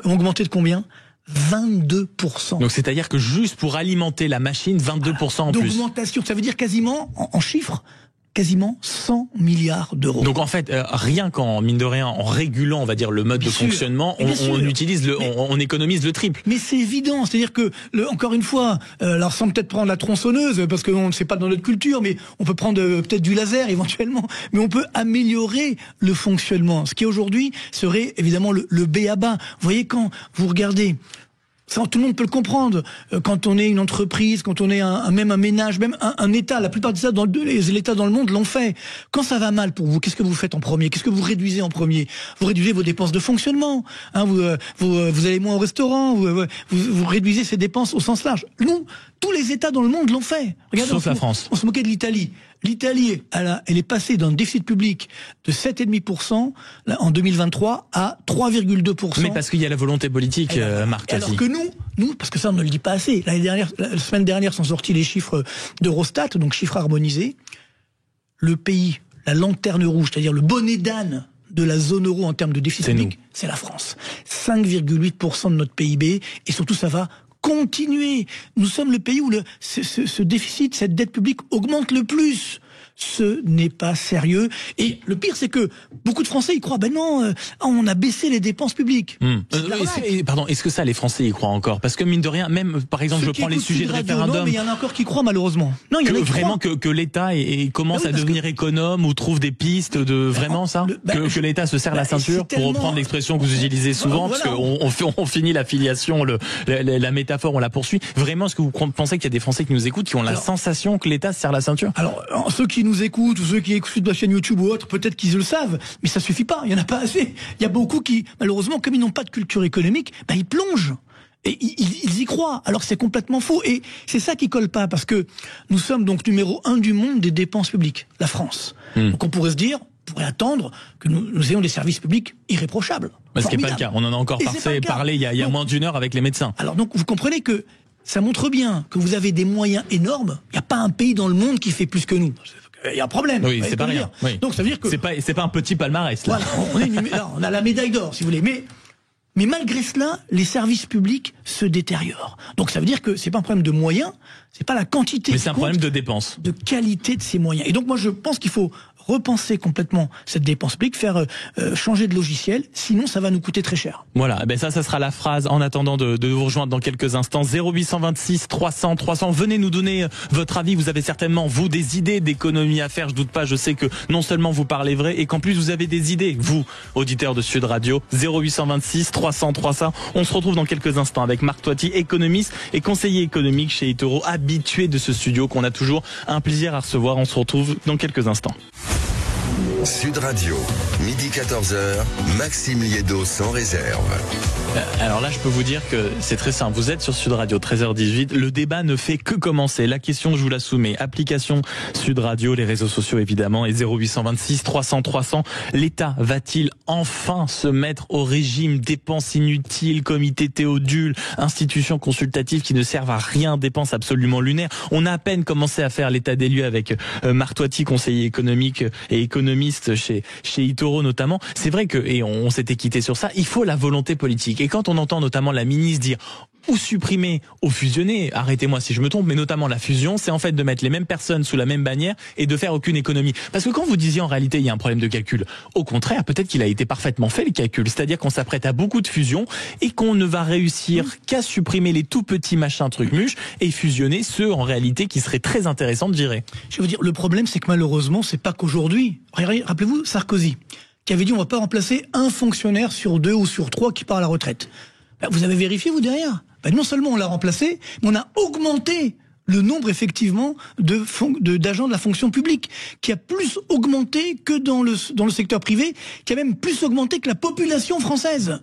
Speaker 12: augmenté de combien? 22%.
Speaker 8: Donc c'est-à-dire que juste pour alimenter la machine, 22% en plus.
Speaker 12: D'augmentation, ça veut dire quasiment, en chiffres, quasiment 100 milliards d'euros.
Speaker 8: Donc en fait, rien qu'en, mine de rien, en régulant, on va dire, le mode de fonctionnement, on économise le triple.
Speaker 12: Mais c'est évident, c'est-à-dire que, encore une fois, alors sans peut-être prendre la tronçonneuse, parce que on ne sait pas dans notre culture, mais on peut prendre peut-être du laser éventuellement, mais on peut améliorer le fonctionnement. Ce qui aujourd'hui serait évidemment le b.a.-ba. Vous voyez, quand vous regardez, ça, tout le monde peut le comprendre. Quand on est une entreprise, quand on est même un ménage, même un État, la plupart des États les États dans le monde l'ont fait. Quand ça va mal pour vous, qu'est-ce que vous faites en premier? Qu'est-ce que vous réduisez en premier? Vous réduisez vos dépenses de fonctionnement. Hein, vous allez moins au restaurant. Vous réduisez ces dépenses au sens large. Nous, tous les États dans le monde l'ont fait. Regardez,
Speaker 8: sauf la France.
Speaker 12: On se moquait de l'Italie. L'Italie, elle est passée d'un déficit public de 7,5% en 2023 à 3,2%.
Speaker 8: Mais parce qu'il y a la volonté politique, Marc.
Speaker 12: Alors que nous, parce que ça on ne le dit pas assez, la semaine dernière sont sortis les chiffres d'Eurostat, donc chiffres harmonisés. Le pays, la lanterne rouge, c'est-à-dire le bonnet d'âne de la zone euro en termes de déficit public, c'est la France. 5,8% de notre PIB, et surtout ça va continuer. Nous sommes le pays où ce déficit, cette dette publique augmente le plus. Ce n'est pas sérieux. Et le pire, c'est que beaucoup de Français y croient. Ben non, on a baissé les dépenses publiques.
Speaker 8: Pardon, est-ce que ça, les Français y croient encore? Parce que mine de rien, même par exemple, je prends les sujets de référendum.
Speaker 12: Non, mais il y en a encore qui croient malheureusement. Non, il y en a qui
Speaker 8: vraiment
Speaker 12: croient.
Speaker 8: que l'État commence à devenir économe ou trouve des pistes de vraiment ça, que l'État se serre la ceinture, pour reprendre l'expression que vous utilisez souvent, parce qu'on finit la filiation, la métaphore, on la poursuit. Vraiment, est-ce que vous pensez qu'il y a des Français qui nous écoutent qui ont la sensation que l'État se serre la ceinture?
Speaker 12: Alors, ceux qui nous écoutent ou ceux qui écoutent la chaîne YouTube ou autre, peut-être qu'ils le savent, mais ça suffit pas, il y en a pas assez. Il y a beaucoup qui, malheureusement, comme ils n'ont pas de culture économique, ils plongent. Et ils y croient, alors c'est complètement faux. Et c'est ça qui colle pas, parce que nous sommes donc numéro 1 du monde des dépenses publiques, la France. Donc on pourrait se dire, on pourrait attendre que nous ayons des services publics irréprochables.
Speaker 8: Ce qui n'est pas le cas, on en a encore parlé il y a moins d'une heure avec les médecins.
Speaker 12: Alors donc vous comprenez que ça montre bien que vous avez des moyens énormes, il n'y a pas un pays dans le monde qui fait plus que nous. Il y a un problème.
Speaker 8: Oui, c'est pas rien. Oui.
Speaker 12: Donc ça veut dire que
Speaker 8: c'est pas un petit palmarès là.
Speaker 12: Voilà, on a la médaille d'or, si vous voulez. Mais malgré cela, les services publics se détériorent. Donc ça veut dire que c'est pas un problème de moyens, c'est pas la quantité.
Speaker 8: Mais c'est un problème de dépenses.
Speaker 12: De qualité de ces moyens. Et donc moi je pense qu'il faut repenser complètement cette dépense publique, faire changer de logiciel, sinon ça va nous coûter très cher.
Speaker 8: Voilà, ben ça sera la phrase en attendant de vous rejoindre dans quelques instants. 0826 300 300, venez nous donner votre avis. Vous avez certainement, vous, des idées d'économie à faire. Je doute pas, je sais que non seulement vous parlez vrai et qu'en plus vous avez des idées, vous, auditeurs de Sud Radio. 0826 300 300. On se retrouve dans quelques instants avec Marc Toiti, économiste et conseiller économique chez eToro, habitué de ce studio qu'on a toujours un plaisir à recevoir. On se retrouve dans quelques instants.
Speaker 1: Sud Radio, midi 14h, Maxime Liédo sans réserve.
Speaker 8: Alors là, je peux vous dire que c'est très simple. Vous êtes sur Sud Radio, 13h18. Le débat ne fait que commencer. La question, je vous la soumets. Application Sud Radio, les réseaux sociaux évidemment, et 0826 300 300. L'État va-t-il enfin se mettre au régime dépenses inutiles, comité Théodule, institutions consultatives qui ne servent à rien, dépenses absolument lunaires. On a à peine commencé à faire l'état des lieux avec Marc Toiti, conseiller économique et économiste chez eToro notamment. C'est vrai que, et on s'était quitté sur ça, il faut la volonté politique. Et quand on entend notamment la ministre dire ou supprimer ou fusionner, arrêtez-moi si je me trompe, mais notamment la fusion, c'est en fait de mettre les mêmes personnes sous la même bannière et de faire aucune économie. Parce que quand vous disiez en réalité il y a un problème de calcul, au contraire, peut-être qu'il a été parfaitement fait le calcul, c'est-à-dire qu'on s'apprête à beaucoup de fusions et qu'on ne va réussir qu'à supprimer les tout petits machins trucs muches et fusionner ceux en réalité qui seraient très intéressants de virer.
Speaker 12: Je veux dire, le problème c'est que malheureusement c'est pas qu'aujourd'hui. Rappelez-vous Sarkozy, qui avait dit on va pas remplacer un fonctionnaire sur 2 ou sur 3 qui part à la retraite. Vous avez vérifié vous derrière? Non seulement on l'a remplacé, mais on a augmenté le nombre effectivement d'agents de la fonction publique, qui a plus augmenté que dans le secteur privé, qui a même plus augmenté que la population française.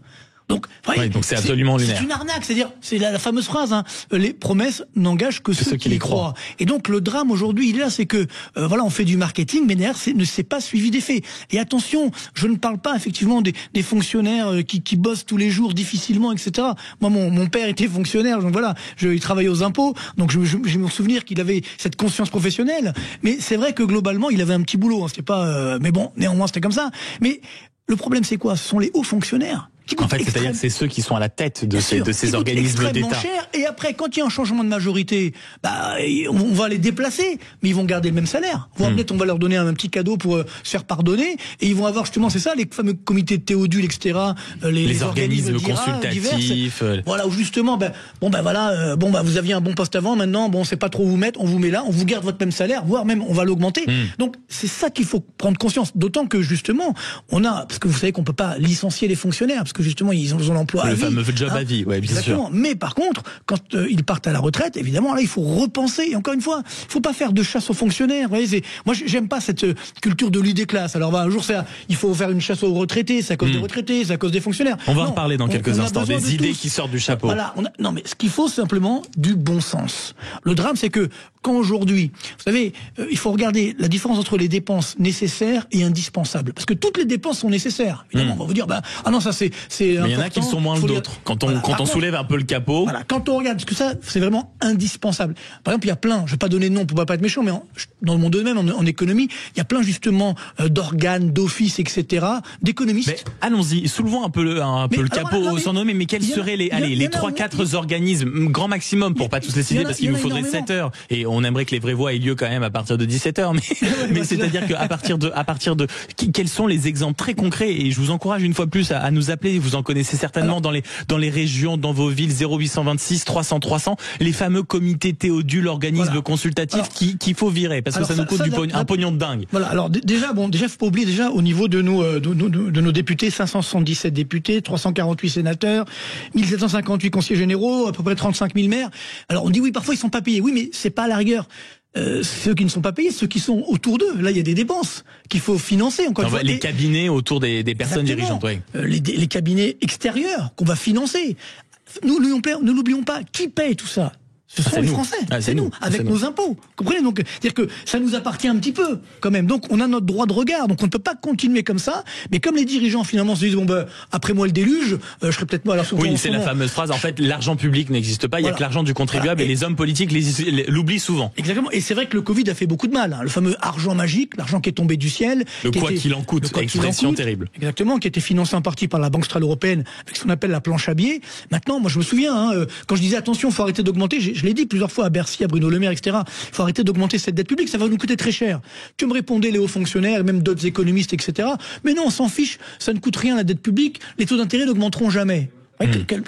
Speaker 12: Donc,
Speaker 8: donc c'est absolument lunaire.
Speaker 12: C'est une arnaque, c'est-à-dire, c'est la fameuse phrase, hein, les promesses n'engagent que ceux qui les croient. Et donc le drame aujourd'hui, il est là, c'est que on fait du marketing, mais derrière, ne s'est pas suivi des faits. Et attention, je ne parle pas effectivement des fonctionnaires qui bossent tous les jours difficilement, etc. Moi, mon père était fonctionnaire, donc voilà, il travaillait aux impôts, donc j'ai mon souvenir qu'il avait cette conscience professionnelle. Mais c'est vrai que globalement, il avait un petit boulot, hein, c'était pas, mais bon, néanmoins c'était comme ça. Mais le problème, c'est quoi? Ce sont les hauts fonctionnaires.
Speaker 8: En fait, c'est-à-dire que c'est ceux qui sont à la tête de ces organismes d'État.
Speaker 12: Cher, et après, quand il y a un changement de majorité, on va les déplacer, mais ils vont garder le même salaire. Voire peut-être on va leur donner un petit cadeau pour se faire pardonner, et ils vont avoir justement, c'est ça, les fameux comités de Théodule, etc.
Speaker 8: Les organismes consultatifs.
Speaker 12: Voilà, où justement, vous aviez un bon poste avant, maintenant, on sait pas trop où vous mettre, on vous met là, on vous garde votre même salaire, voire même on va l'augmenter. Donc c'est ça qu'il faut prendre conscience. D'autant que justement, parce que vous savez qu'on peut pas licencier les fonctionnaires, parce que justement ils ont l'emploi à vie.
Speaker 8: Le fameux job à vie, ouais, bien sûr.
Speaker 12: Mais par contre, quand ils partent à la retraite, évidemment, là il faut repenser. Et encore une fois, il faut pas faire de chasse aux fonctionnaires. Vous voyez, moi j'aime pas cette culture de l'idée classe. Alors un jour il faut faire une chasse aux retraités, c'est à cause des retraités, c'est à cause des fonctionnaires.
Speaker 8: On va en parler dans quelques instants, des idées qui sortent du chapeau.
Speaker 12: Voilà, non mais ce qu'il faut c'est simplement du bon sens. Le drame c'est que quand aujourd'hui, vous savez, il faut regarder la différence entre les dépenses nécessaires et indispensables. Parce que toutes les dépenses sont nécessaires. Évidemment, on va vous dire, non, ça c'est
Speaker 8: mais il y en a qui sont moins que d'autres. Quand on soulève un peu le capot.
Speaker 12: Voilà, quand on regarde, parce que ça, c'est vraiment indispensable. Par exemple, il y a plein, je vais pas donner de nom pour pas être méchant, mais dans mon domaine, en économie, il y a plein justement d'organes, d'offices, etc., d'économistes.
Speaker 8: Mais allons-y, soulevons un peu le capot sans nommer, mais quels seraient les 3-4 organismes, grand maximum, pour pas tous les citer, parce qu'il nous faudrait 7 heures. Et on aimerait que les vraies voix aient lieu quand même à partir de 17h, mais c'est-à-dire qu'à partir de quels sont les exemples très concrets, et je vous encourage une fois plus à nous appeler, vous en connaissez certainement dans les régions, dans vos villes, 0826 300 300, les fameux comités Théodule, organismes consultatifs qu'il faut virer, parce que ça nous coûte un pognon de dingue.
Speaker 12: Voilà, alors déjà, faut pas oublier au niveau de nos députés, 577 députés, 348 sénateurs, 1758 conseillers généraux, à peu près 35 000 maires. Alors on dit oui, parfois ils sont pas payés. Oui, mais c'est pas à la rigueur. Ceux qui ne sont pas payés, ceux qui sont autour d'eux. Là, il y a des dépenses qu'il faut financer encore une fois.
Speaker 8: Les cabinets autour des personnes dirigeantes, oui.
Speaker 12: Les cabinets extérieurs qu'on va financer. Nous l'oublions pas. Qui paye tout ça? Ce sont les Français, c'est nous, avec nos impôts. Comprenez? Donc, c'est-à-dire que ça nous appartient un petit peu, quand même. Donc, on a notre droit de regard. Donc, on ne peut pas continuer comme ça. Mais comme les dirigeants, finalement, se disent, après moi le déluge, je serai peut-être moi à la souffrance.
Speaker 8: Oui, c'est la fameuse phrase. En fait, l'argent public n'existe pas. Il y a que l'argent du contribuable et les hommes politiques l'oublient souvent.
Speaker 12: Exactement. Et c'est vrai que le Covid a fait beaucoup de mal. Le fameux argent magique, l'argent qui est tombé du ciel.
Speaker 8: Quoi qu'il en coûte. Expression terrible.
Speaker 12: Exactement. Qui a été financé en partie par la Banque Centrale Européenne avec ce qu'on appelle la planche à billets. Maintenant, moi, je me souviens, quand je disais attention, faut arrêter d'augmenter, je l'ai dit plusieurs fois à Bercy, à Bruno Le Maire, etc. Il faut arrêter d'augmenter cette dette publique, ça va nous coûter très cher. Tu me répondais, les hauts fonctionnaires, même d'autres économistes, etc. Mais non, on s'en fiche, ça ne coûte rien la dette publique, les taux d'intérêt n'augmenteront jamais.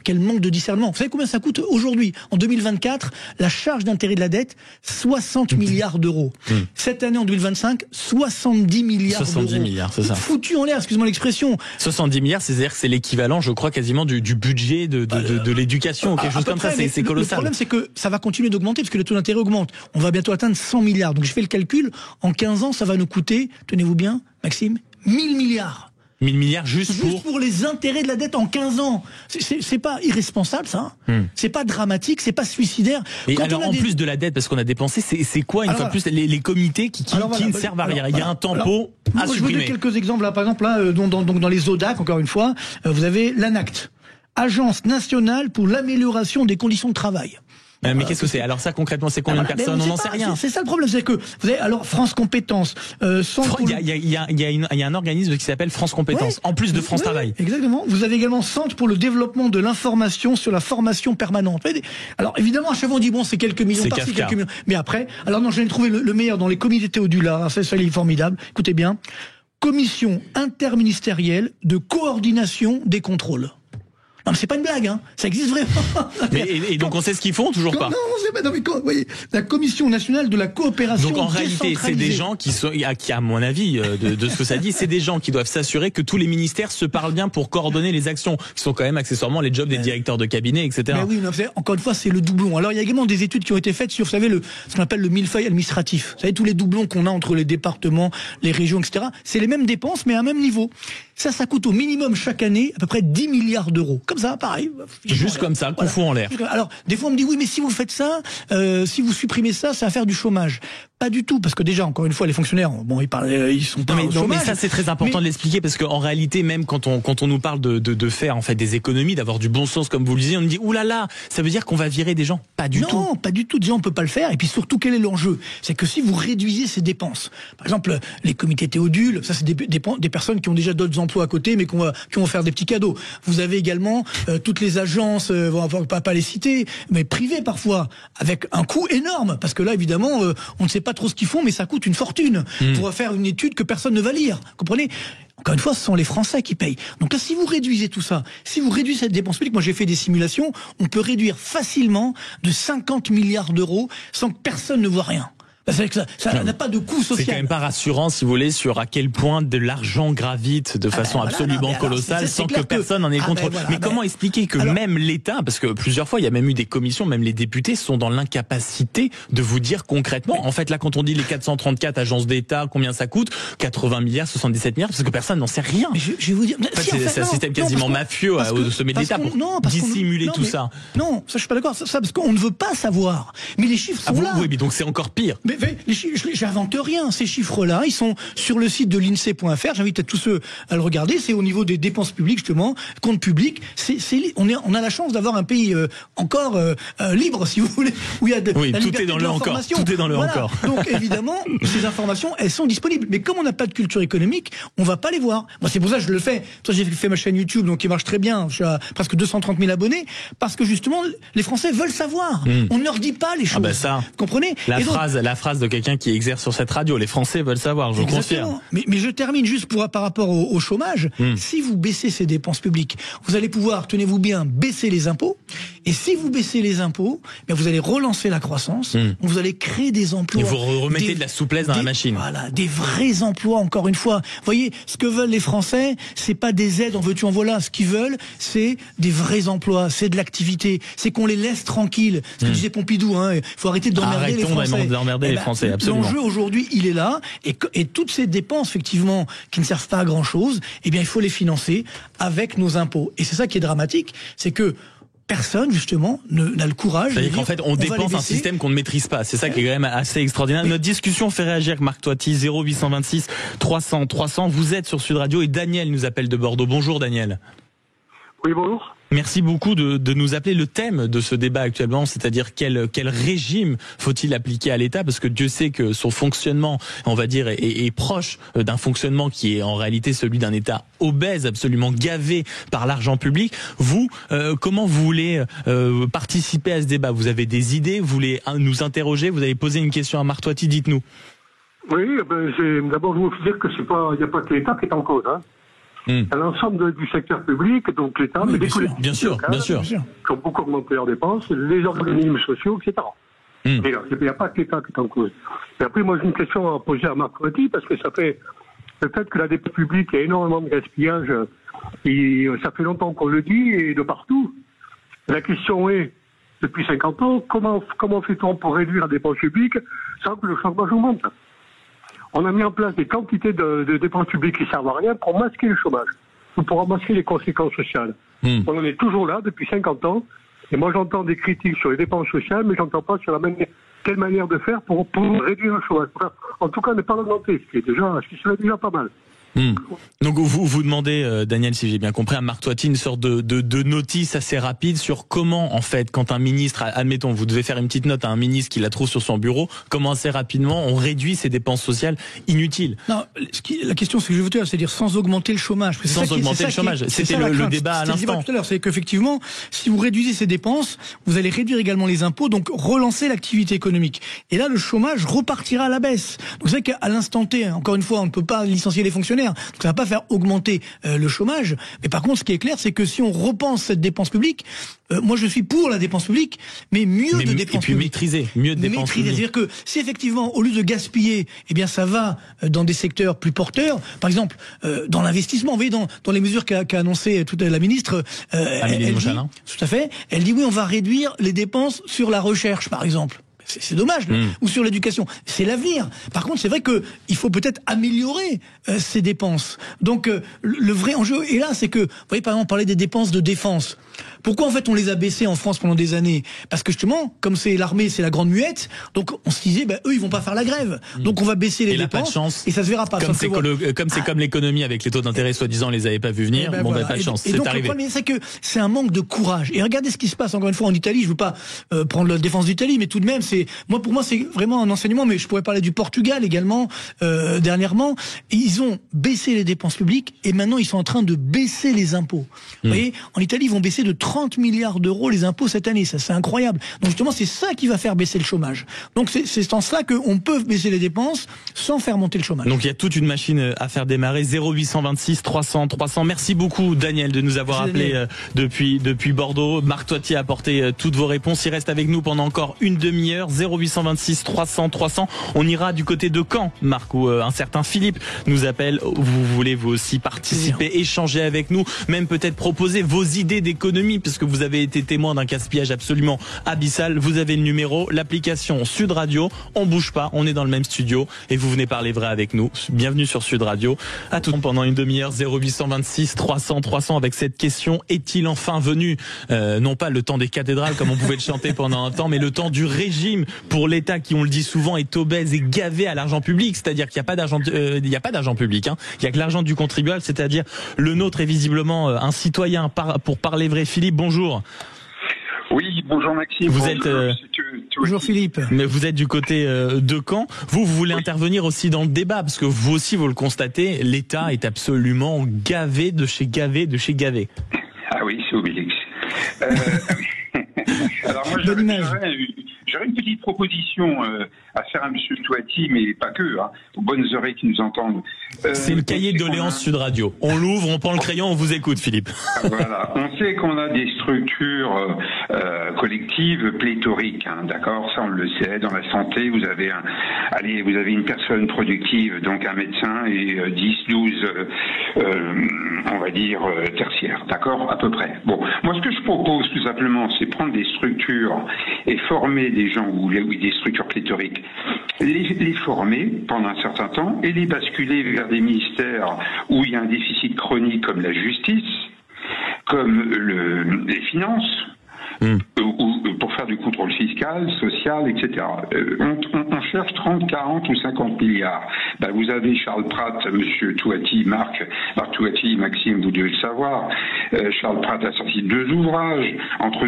Speaker 12: Quel manque de discernement. Vous savez combien ça coûte aujourd'hui, en 2024, la charge d'intérêt de la dette, 60 milliards d'euros. Cette année, en 2025, 70 milliards d'euros.
Speaker 8: 70 milliards, c'est ça.
Speaker 12: Foutu en l'air, excuse-moi l'expression.
Speaker 8: 70 milliards, c'est-à-dire que c'est l'équivalent, je crois, quasiment du budget de l'éducation, ou quelque chose comme ça. C'est colossal.
Speaker 12: Le problème, c'est que ça va continuer d'augmenter, parce que le taux d'intérêt augmente. On va bientôt atteindre 100 milliards. Donc je fais le calcul, en 15 ans, ça va nous coûter, tenez-vous bien, Maxime, 1000 milliards.
Speaker 8: 1000 milliards juste
Speaker 12: pour les intérêts de la dette en 15 ans. C'est pas irresponsable, ça. C'est pas dramatique, c'est pas suicidaire.
Speaker 8: Et alors, en plus de la dette, parce qu'on a dépensé, c'est quoi, une fois de plus, les comités qui ne servent à rien? Il y a un tempo à supprimer.
Speaker 12: Je vous donne quelques exemples, là. Par exemple, là, dans les ODAC, encore une fois, vous avez l'ANACT, Agence nationale pour l'amélioration des conditions de travail.
Speaker 8: Mais qu'est-ce que c'est? Alors ça, concrètement, c'est combien de personnes? On n'en sait rien.
Speaker 12: C'est ça le problème, c'est que vous avez alors France Compétences.
Speaker 8: Il y a un organisme qui s'appelle France Compétences, en plus de France Travail.
Speaker 12: Exactement. Vous avez également Centre pour le développement de l'information sur la formation permanente. Alors évidemment, à chaque fois on dit bon, c'est quelques millions par-ci, quelques millions. Mais après, alors non, je viens de trouver le meilleur dans les comités Théodula. Ça, il est formidable. Écoutez bien. Commission interministérielle de coordination des contrôles. Non, mais c'est pas une blague, hein. Ça existe vraiment.
Speaker 8: Et donc on sait ce qu'ils font, toujours pas.
Speaker 12: Non, on sait pas. Non, mais vous voyez, la Commission nationale de la coopération.
Speaker 8: Donc en réalité, c'est des gens qui, à mon avis, de ce que ça dit, c'est des gens qui doivent s'assurer que tous les ministères se parlent bien pour coordonner les actions, qui sont quand même accessoirement les jobs des directeurs de cabinet, etc.
Speaker 12: Mais oui, encore une fois, c'est le doublon. Alors il y a également des études qui ont été faites sur, vous savez, ce qu'on appelle le millefeuille administratif. Vous savez, tous les doublons qu'on a entre les départements, les régions, etc. C'est les mêmes dépenses, mais à un même niveau. Ça coûte au minimum chaque année à peu près 10 milliards d'euros. Comme ça, pareil.
Speaker 8: Juste comme ça, qu'on fout en l'air.
Speaker 12: Alors, des fois, on me dit, oui, mais si vous faites ça, si vous supprimez ça, ça va faire du chômage. Pas du tout, parce que déjà, encore une fois, les fonctionnaires, bon, ils sont pas au chômage.
Speaker 8: Mais ça, c'est très important de l'expliquer, parce qu'en réalité, même quand on nous parle de faire, en fait, des économies, d'avoir du bon sens, comme vous le disiez, on nous dit, oulala, ça veut dire qu'on va virer des gens. Pas du tout.
Speaker 12: Non, pas du tout. Déjà, on peut pas le faire. Et puis surtout, quel est l'enjeu? C'est que si vous réduisez ces dépenses, par exemple, les comités Théodule, ça, c'est des personnes qui ont déjà d'autres emplois à côté, mais qui vont faire des petits cadeaux. Vous avez également toutes les agences, on va pas les citer, mais privées parfois, avec un coût énorme, parce que là, évidemment, on ne sait pas trop ce qu'ils font, mais ça coûte une fortune pour faire une étude que personne ne va lire. Comprenez? Encore une fois, ce sont les Français qui payent. Donc là, si vous réduisez tout ça, si vous réduisez cette dépense publique, moi j'ai fait des simulations, on peut réduire facilement de 50 milliards d'euros sans que personne ne voit rien. C'est que ça n'a pas de coût social.
Speaker 8: C'est quand même pas rassurant, si vous voulez, sur à quel point de l'argent gravite de façon absolument colossale sans que personne n'en ait le contrôle. Mais comment expliquer que même l'État, parce que plusieurs fois il y a même eu des commissions, même les députés sont dans l'incapacité de vous dire concrètement, en fait là quand on dit les 434 agences d'État, combien ça coûte, 80 milliards, 77 milliards, parce que personne n'en sait rien.
Speaker 12: Mais je vais vous dire,
Speaker 8: en fait, c'est un système quasiment mafieux au sommet de l'État pour dissimuler tout ça.
Speaker 12: Non, ça je suis pas d'accord, ça parce qu'on ne veut pas savoir. Mais les chiffres sont là.
Speaker 8: Oui, mais donc c'est encore pire.
Speaker 12: Mais les chiffres, j'invente rien. Ces chiffres-là, ils sont sur le site de l'INSEE.fr. J'invite à tous ceux à le regarder. C'est au niveau des dépenses publiques, justement, compte public. On a la chance d'avoir un pays encore libre, si vous voulez, où il y a la liberté de l'information.
Speaker 8: Tout est dans le encore.
Speaker 12: Donc évidemment, ces informations, elles sont disponibles. Mais comme on n'a pas de culture économique, on va pas les voir. Moi, c'est pour ça que je le fais. Toi, j'ai fait ma chaîne YouTube, donc qui marche très bien. Je suis à presque 230 000 abonnés, parce que justement, les Français veulent savoir. On ne leur dit pas les choses. Vous comprenez?
Speaker 8: La phrase de quelqu'un qui exerce sur cette radio, les Français veulent savoir, je confirme.
Speaker 12: Mais je termine juste par rapport au chômage. Si vous baissez ces dépenses publiques, vous allez pouvoir, tenez-vous bien, baisser les impôts. Et si vous baissez les impôts, vous allez relancer la croissance. Vous allez créer des emplois.
Speaker 8: Et vous remettez de la souplesse dans la machine.
Speaker 12: Voilà, des vrais emplois, encore une fois. Vous voyez, ce que veulent les Français, c'est pas des aides, en veux-tu, en voilà. Ce qu'ils veulent, c'est des vrais emplois, c'est de l'activité, c'est qu'on les laisse tranquilles. Ce que disait Pompidou, il faut arrêter d'emmerder les Français.
Speaker 8: Arrêtons d'emmerder les Français, absolument.
Speaker 12: L'enjeu aujourd'hui, il est là, et toutes ces dépenses, effectivement, qui ne servent pas à grand-chose, il faut les financer avec nos impôts. Et c'est ça qui est dramatique, c'est que personne, justement, n'a le courage.
Speaker 8: C'est-à-dire qu'en fait, on dépense un système qu'on ne maîtrise pas. C'est ça qui est quand même assez extraordinaire. Notre discussion fait réagir Marc Toiti, 0826 300 300. Vous êtes sur Sud Radio et Daniel nous appelle de Bordeaux. Bonjour Daniel.
Speaker 13: Oui, bonjour.
Speaker 8: Merci beaucoup de nous appeler. Le thème de ce débat actuellement, c'est-à-dire quel régime faut-il appliquer à l'État, parce que Dieu sait que son fonctionnement, on va dire, est proche d'un fonctionnement qui est en réalité celui d'un État obèse, absolument gavé par l'argent public. Vous, comment vous voulez participer à ce débat? Vous avez des idées? Vous voulez nous interroger? Vous avez posé une question à Marc Toiti, dites-nous.
Speaker 13: Oui, d'abord, je veux vous dire que il n'y a pas que l'État qui est en cause, hein. À l'ensemble du secteur public, donc l'État, mais les collectivités,
Speaker 8: bien sûr,
Speaker 13: qui ont beaucoup augmenté leurs dépenses, les organismes sociaux, etc. Et là, il n'y a pas que l'État qui est en cause. Et après, moi, j'ai une question à poser à Marc Toiti, parce que ça fait le fait que la dépense publique, il y a énormément de gaspillage, et ça fait longtemps qu'on le dit, et de partout. La question est, depuis 50 ans, comment fait-on pour réduire la dépense publique sans que le chômage augmente? On a mis en place des quantités de dépenses publiques qui servent à rien pour masquer le chômage, ou pour masquer les conséquences sociales. On en est toujours là depuis 50 ans, et moi j'entends des critiques sur les dépenses sociales, mais j'entends pas sur quelle manière de faire pour réduire le chômage. En tout cas, ne pas l'augmenter, ce qui serait déjà pas mal.
Speaker 8: Donc vous demandez, Daniel, si j'ai bien compris, à Marc Toiti une sorte de notice assez rapide sur comment, en fait, quand un ministre, admettons, vous devez faire une petite note à un ministre qui la trouve sur son bureau, comment assez rapidement on réduit ses dépenses sociales inutiles.
Speaker 12: Non, la question, c'est que je veux dire, c'est-à-dire sans augmenter le chômage.
Speaker 8: Sans augmenter le chômage. C'était le débat à l'instant.
Speaker 12: Tout à l'heure, c'est qu'effectivement, si vous réduisez ces dépenses, vous allez réduire également les impôts, donc relancer l'activité économique. Et là, le chômage repartira à la baisse. Donc c'est vrai qu'à l'instant T, encore une fois, on ne peut pas licencier les fonctionnaires. Donc ça va pas faire augmenter le chômage. Mais par contre, ce qui est clair, c'est que si on repense cette dépense publique, moi je suis pour la dépense publique, mais mieux de dépense publique.
Speaker 8: Et puis maîtriser, mieux de dépense publique.
Speaker 12: C'est-à-dire que si effectivement, au lieu de gaspiller, eh bien ça va dans des secteurs plus porteurs, par exemple dans l'investissement. Vous voyez, dans les mesures qu'a annoncé toute la ministre,
Speaker 8: Amélie de Montchalin.
Speaker 12: Tout à fait. Elle dit oui, on va réduire les dépenses sur la recherche, par exemple. C'est dommage, ou sur l'éducation. C'est l'avenir. Par contre, c'est vrai que il faut peut-être améliorer ces dépenses. Donc, le vrai enjeu, et là, c'est que, vous voyez, par exemple, on parlait des dépenses de défense. Pourquoi, en fait, on les a baissées en France pendant des années? Parce que, justement, comme c'est l'armée, c'est la grande muette, donc on se disait, eux, ils vont pas faire la grève. Donc, on va baisser les dépenses, pas de chance. Et ça se verra pas.
Speaker 8: Comme c'est comme l'économie avec les taux d'intérêt, soi-disant, on les avait pas vus venir, voilà. Pas de chance.
Speaker 12: Et donc, le problème, c'est que c'est un manque de courage. Et regardez ce qui se passe, encore une fois, en Italie. Je veux pas prendre la défense d'Italie, mais tout de même, pour moi, c'est vraiment un enseignement, mais je pourrais parler du Portugal également, dernièrement. Ils ont baissé les dépenses publiques et maintenant ils sont en train de baisser les impôts. Vous voyez, en Italie, ils vont baisser de 30 milliards d'euros les impôts cette année. Ça, c'est incroyable. Donc justement, c'est ça qui va faire baisser le chômage. Donc c'est en cela qu'on peut baisser les dépenses sans faire monter le chômage.
Speaker 8: Donc il y a toute une machine à faire démarrer. 0826 300 300. Merci beaucoup, Daniel, de nous avoir appelé depuis Bordeaux. Marc Toiti a apporté toutes vos réponses. Il reste avec nous pendant encore une demi-heure. 0826 300 300. On ira du côté de Caen, Marc, où un certain Philippe nous appelle. Vous voulez vous aussi participer, échanger avec nous, même peut-être proposer vos idées d'économie, parce que vous avez été témoin d'un gaspillage absolument abyssal. Vous avez le numéro, l'application Sud Radio. On bouge pas, on est dans le même studio et vous venez parler vrai avec nous. Bienvenue sur Sud Radio. À tout pendant une demi-heure. 0826 300 300 avec cette question: est-il enfin venu, non pas le temps des cathédrales comme on pouvait le chanter pendant un temps, mais le temps du régime pour l'État qui, on le dit souvent, est obèse et gavé à l'argent public, c'est-à-dire qu'il n'y a pas d'argent, public, hein. Il n'y a que l'argent du contribuable, c'est-à-dire le nôtre est visiblement un citoyen. Pour parler vrai, Philippe, bonjour.
Speaker 14: Oui, bonjour Maxime.
Speaker 8: Vous êtes
Speaker 12: bonjour Philippe.
Speaker 8: Mais vous êtes du côté de Caen. Vous voulez intervenir aussi dans le débat, parce que vous aussi vous le constatez, l'État est absolument gavé de chez gavé de chez gavé.
Speaker 14: Ah oui, c'est Obélix. Alors moi j'aurais une petite proposition à faire à M. Toiti, mais pas que, hein, aux bonnes oreilles qui nous entendent.
Speaker 8: C'est le cahier de doléances Sud Radio. On l'ouvre, on prend le crayon, on vous écoute, Philippe.
Speaker 14: Voilà, on sait qu'on a des structures collectives pléthoriques, hein, d'accord, ça on le sait. Dans la santé, vous avez une personne productive, donc un médecin, et 10-12 on va dire tertiaires, d'accord, à peu près. Bon, moi ce que je propose tout simplement, c'est prendre des structures et former des gens, ou des structures pléthoriques, les former pendant un certain temps et les basculer vers des ministères où il y a un déficit chronique, comme la justice, comme les finances, ou pour faire du contrôle fiscal, social, etc. On cherche 30, 40 ou 50 milliards. Ben, vous avez Charles Pratt, Monsieur Touati, Marc Touati, Maxime, vous devez le savoir. Charles Pratt a sorti 2 ouvrages.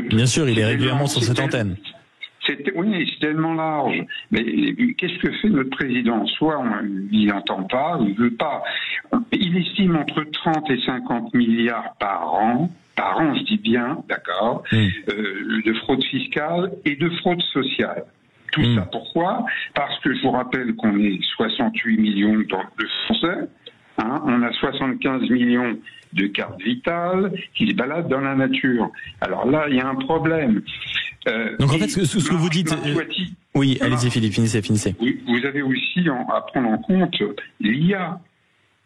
Speaker 8: Bien sûr, il est régulièrement sur cette antenne.
Speaker 14: Oui, c'est tellement large. Mais qu'est-ce que fait notre président? Soit il n'entend pas, ou il veut pas. Il estime entre 30 et 50 milliards par an, je dis bien, d'accord, de fraude fiscale et de fraude sociale. Tout ça, pourquoi? Parce que je vous rappelle qu'on est 68 millions de Français, on a 75 millions de cartes vitales qui se baladent dans la nature. Alors là, il y a un problème.
Speaker 8: Donc en fait, ce que vous dites... Oui, allez-y Philippe, finissez.
Speaker 14: Vous avez aussi à prendre en compte l'IA.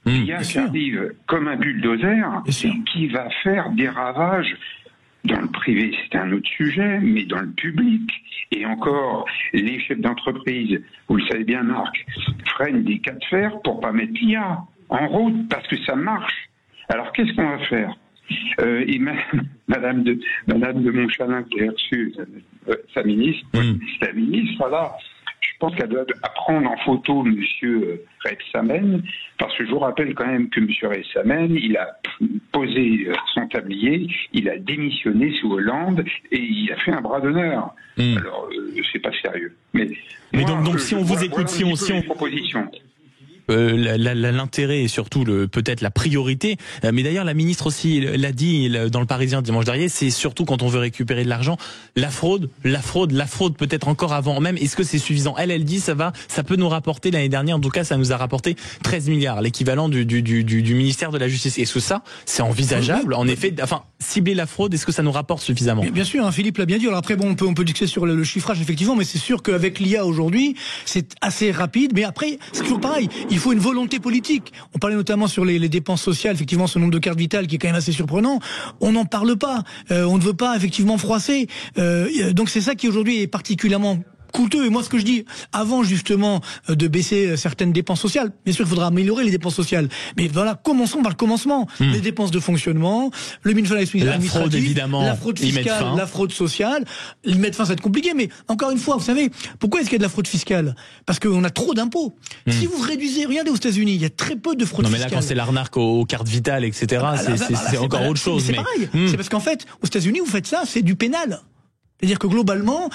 Speaker 14: L'IA qui arrive comme un bulldozer et qui va faire des ravages dans le privé, c'est un autre sujet, mais dans le public. Et encore, les chefs d'entreprise, vous le savez bien Marc, freinent des cas de fer pour pas mettre l'IA en route parce que ça marche. Alors qu'est-ce qu'on va faire? Et Madame de Montchalin qui a reçu sa ministre, la ministre, là, je pense qu'elle doit prendre en photo Monsieur Rebsamen, parce que je vous rappelle quand même que Monsieur Rebsamen, il a posé son tablier, il a démissionné sous Hollande et il a fait un bras d'honneur. Alors, c'est pas sérieux. Mais
Speaker 8: donc si on vous écoute, si on l'intérêt et surtout peut-être la priorité, mais d'ailleurs la ministre aussi l'a dit dans le Parisien dimanche dernier, c'est surtout quand on veut récupérer de l'argent, la fraude peut-être encore avant même. Est-ce que c'est suffisant? Elle dit ça peut nous rapporter l'année dernière, en tout cas ça nous a rapporté 13 milliards, l'équivalent du ministère de la Justice. Est-ce que ça c'est envisageable en effet, enfin cibler la fraude, est-ce que ça nous rapporte suffisamment?
Speaker 12: Bien sûr, Philippe l'a bien dit. Alors après on peut discuter sur le chiffrage effectivement, mais c'est sûr qu'avec l'IA aujourd'hui c'est assez rapide, mais après c'est toujours pareil, il faut une volonté politique. On parlait notamment sur les dépenses sociales, effectivement ce nombre de cartes vitales qui est quand même assez surprenant. On n'en parle pas, on ne veut pas effectivement froisser. Donc c'est ça qui aujourd'hui est particulièrement coûteux. Et moi, ce que je dis, avant justement de baisser certaines dépenses sociales, bien sûr, il faudra améliorer les dépenses sociales. Mais voilà, commençons par le commencement. Les dépenses de fonctionnement, le ministère administratif,
Speaker 8: la fraude évidemment,
Speaker 12: la fraude fiscale, la fraude sociale. Y mettre fin, ça va être compliqué. Mais encore une fois, vous savez, pourquoi est-ce qu'il y a de la fraude fiscale? Parce qu'on a trop d'impôts. Si vous réduisez, regardez aux États-Unis, il y a très peu de fraude fiscale.
Speaker 8: Non, mais là, quand c'est l'arnaque aux cartes vitales, etc., c'est encore autre chose.
Speaker 12: C'est pareil. C'est parce qu'en fait, aux États-Unis, vous faites ça, c'est du pénal. C'est-à-dire que globalement,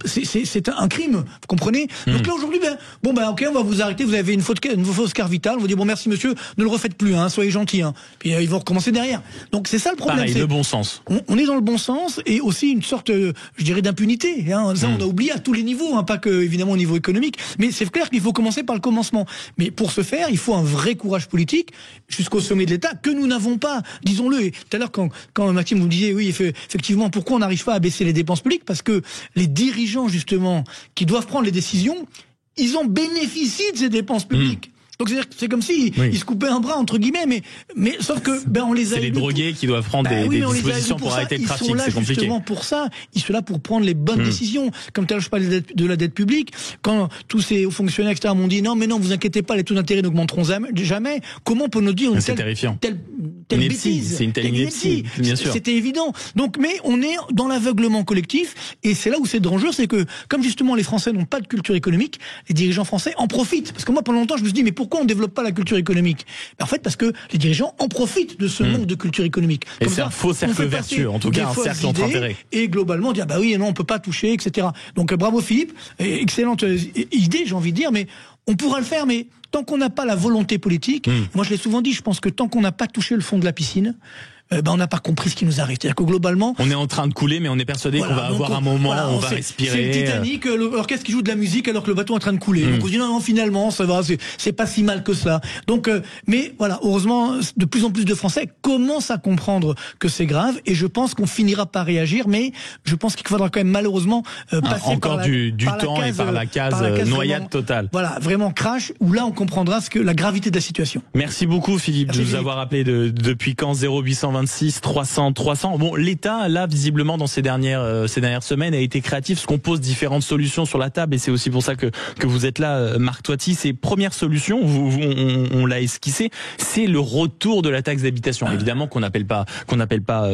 Speaker 12: c'est un crime, vous comprenez? Donc là aujourd'hui, ok, on va vous arrêter. Vous avez une fausse carte vitale. On va dire bon merci monsieur, ne le refaites plus, soyez gentil. Puis ils vont recommencer derrière. Donc c'est ça le problème.
Speaker 8: Pareil, le bon sens.
Speaker 12: On est dans le bon sens et aussi une sorte, je dirais, d'impunité. Ça, on a oublié à tous les niveaux, pas que évidemment au niveau économique. Mais c'est clair qu'il faut commencer par le commencement. Mais pour ce faire, il faut un vrai courage politique jusqu'au sommet de l'État que nous n'avons pas. Disons-le. Et tout à l'heure, quand Maxime vous disiez, oui, effectivement, pourquoi on n'arrive pas à baisser les dépenses publiques? Parce que les dirigeants, justement, qui doivent prendre les décisions, ils ont bénéficié de ces dépenses publiques. Donc c'est comme si ils se coupaient un bras entre guillemets, mais sauf que on les a.
Speaker 8: C'est les drogués qui doivent prendre des dispositions pour arrêter le trafic. C'est compliqué.
Speaker 12: Justement pour ça, ils sont là pour prendre les bonnes décisions. Comme tout à l'heure je parlais de la dette publique, quand tous ces hauts fonctionnaires etc. m'ont dit non vous inquiétez pas, les taux d'intérêt n'augmenteront jamais. Comment on peut nous dire une telle bêtise?
Speaker 8: C'est une telle ineptie, bien sûr.
Speaker 12: C'était évident. Donc mais on est dans l'aveuglement collectif et c'est là où c'est dangereux, c'est que comme justement les Français n'ont pas de culture économique, les dirigeants français en profitent. Parce que moi pendant longtemps je me suis dit mais pourquoi on développe pas la culture économique? En fait, parce que les dirigeants en profitent de ce manque de culture économique.
Speaker 8: Et c'est un faux cercle vertueux, en tout cas un cercle entre intérêts.
Speaker 12: Et globalement, on dit on peut pas toucher, etc. Donc bravo Philippe, excellente idée, j'ai envie de dire, mais on pourra le faire, mais tant qu'on n'a pas la volonté politique, moi je l'ai souvent dit, je pense que tant qu'on n'a pas touché le fond de la piscine, on n'a pas compris ce qui nous arrive. C'est-à-dire que globalement,
Speaker 8: on est en train de couler, mais on est persuadé qu'on va avoir un moment où on va respirer.
Speaker 12: C'est le Titanic, l'orchestre qui joue de la musique alors que le bateau est en train de couler. Donc on se dit non, finalement, ça va, c'est pas si mal que ça. Donc, mais voilà, heureusement, de plus en plus de Français commencent à comprendre que c'est grave, et je pense qu'on finira par réagir, mais je pense qu'il faudra quand même malheureusement passer
Speaker 8: encore du temps et par la case noyade totale.
Speaker 12: Voilà, vraiment crash, où là on comprendra la gravité de la situation.
Speaker 8: Merci beaucoup Philippe de nous avoir appelé depuis Caen 0820 0826 300 300. Bon, l'État, là, visiblement, dans ces dernières semaines, a été créatif, parce qu'on pose différentes solutions sur la table, et c'est aussi pour ça que vous êtes là, Marc Toiti. Ces premières solutions, on l'a esquissé, c'est le retour de la taxe d'habitation. Évidemment qu'on n'appelle pas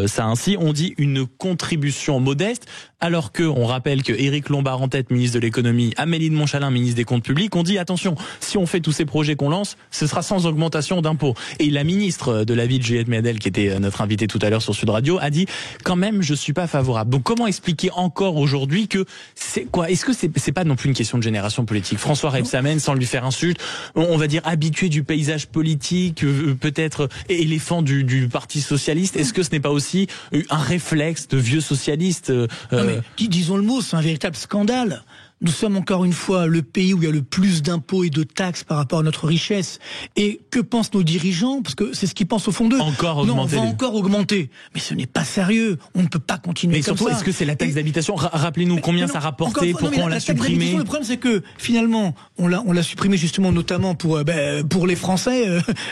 Speaker 8: ça ainsi. On dit une contribution modeste, alors que on rappelle que Éric Lombard en tête, ministre de l'économie, Amélie de Montchalin, ministre des comptes publics, on dit attention, si on fait tous ces projets qu'on lance, ce sera sans augmentation d'impôts. Et la ministre de la ville, Juliette Méadel, qui était notre invitée tout à l'heure sur Sud Radio, a dit quand même je suis pas favorable. Donc comment expliquer encore aujourd'hui que c'est quoi? Est-ce que c'est pas non plus une question de génération politique? François Rebsamen, sans lui faire insulte, on va dire habitué du paysage politique, peut-être éléphant du Parti socialiste. Est-ce que ce n'est pas aussi un réflexe de vieux socialistes?
Speaker 12: Non mais, disons le mot, c'est un véritable scandale. Nous sommes encore une fois le pays où il y a le plus d'impôts et de taxes par rapport à notre richesse. Et que pensent nos dirigeants? Parce que c'est ce qu'ils pensent au fond d'eux.
Speaker 8: Encore augmenter.
Speaker 12: Non, on va encore augmenter. Mais ce n'est pas sérieux. On ne peut pas continuer comme ça. Mais surtout,
Speaker 8: est-ce que c'est la taxe d'habitation? Rappelez-nous combien ça rapportait, pourquoi on l'a supprimé.
Speaker 12: Le problème, c'est que finalement, on l'a supprimé justement notamment pour les Français,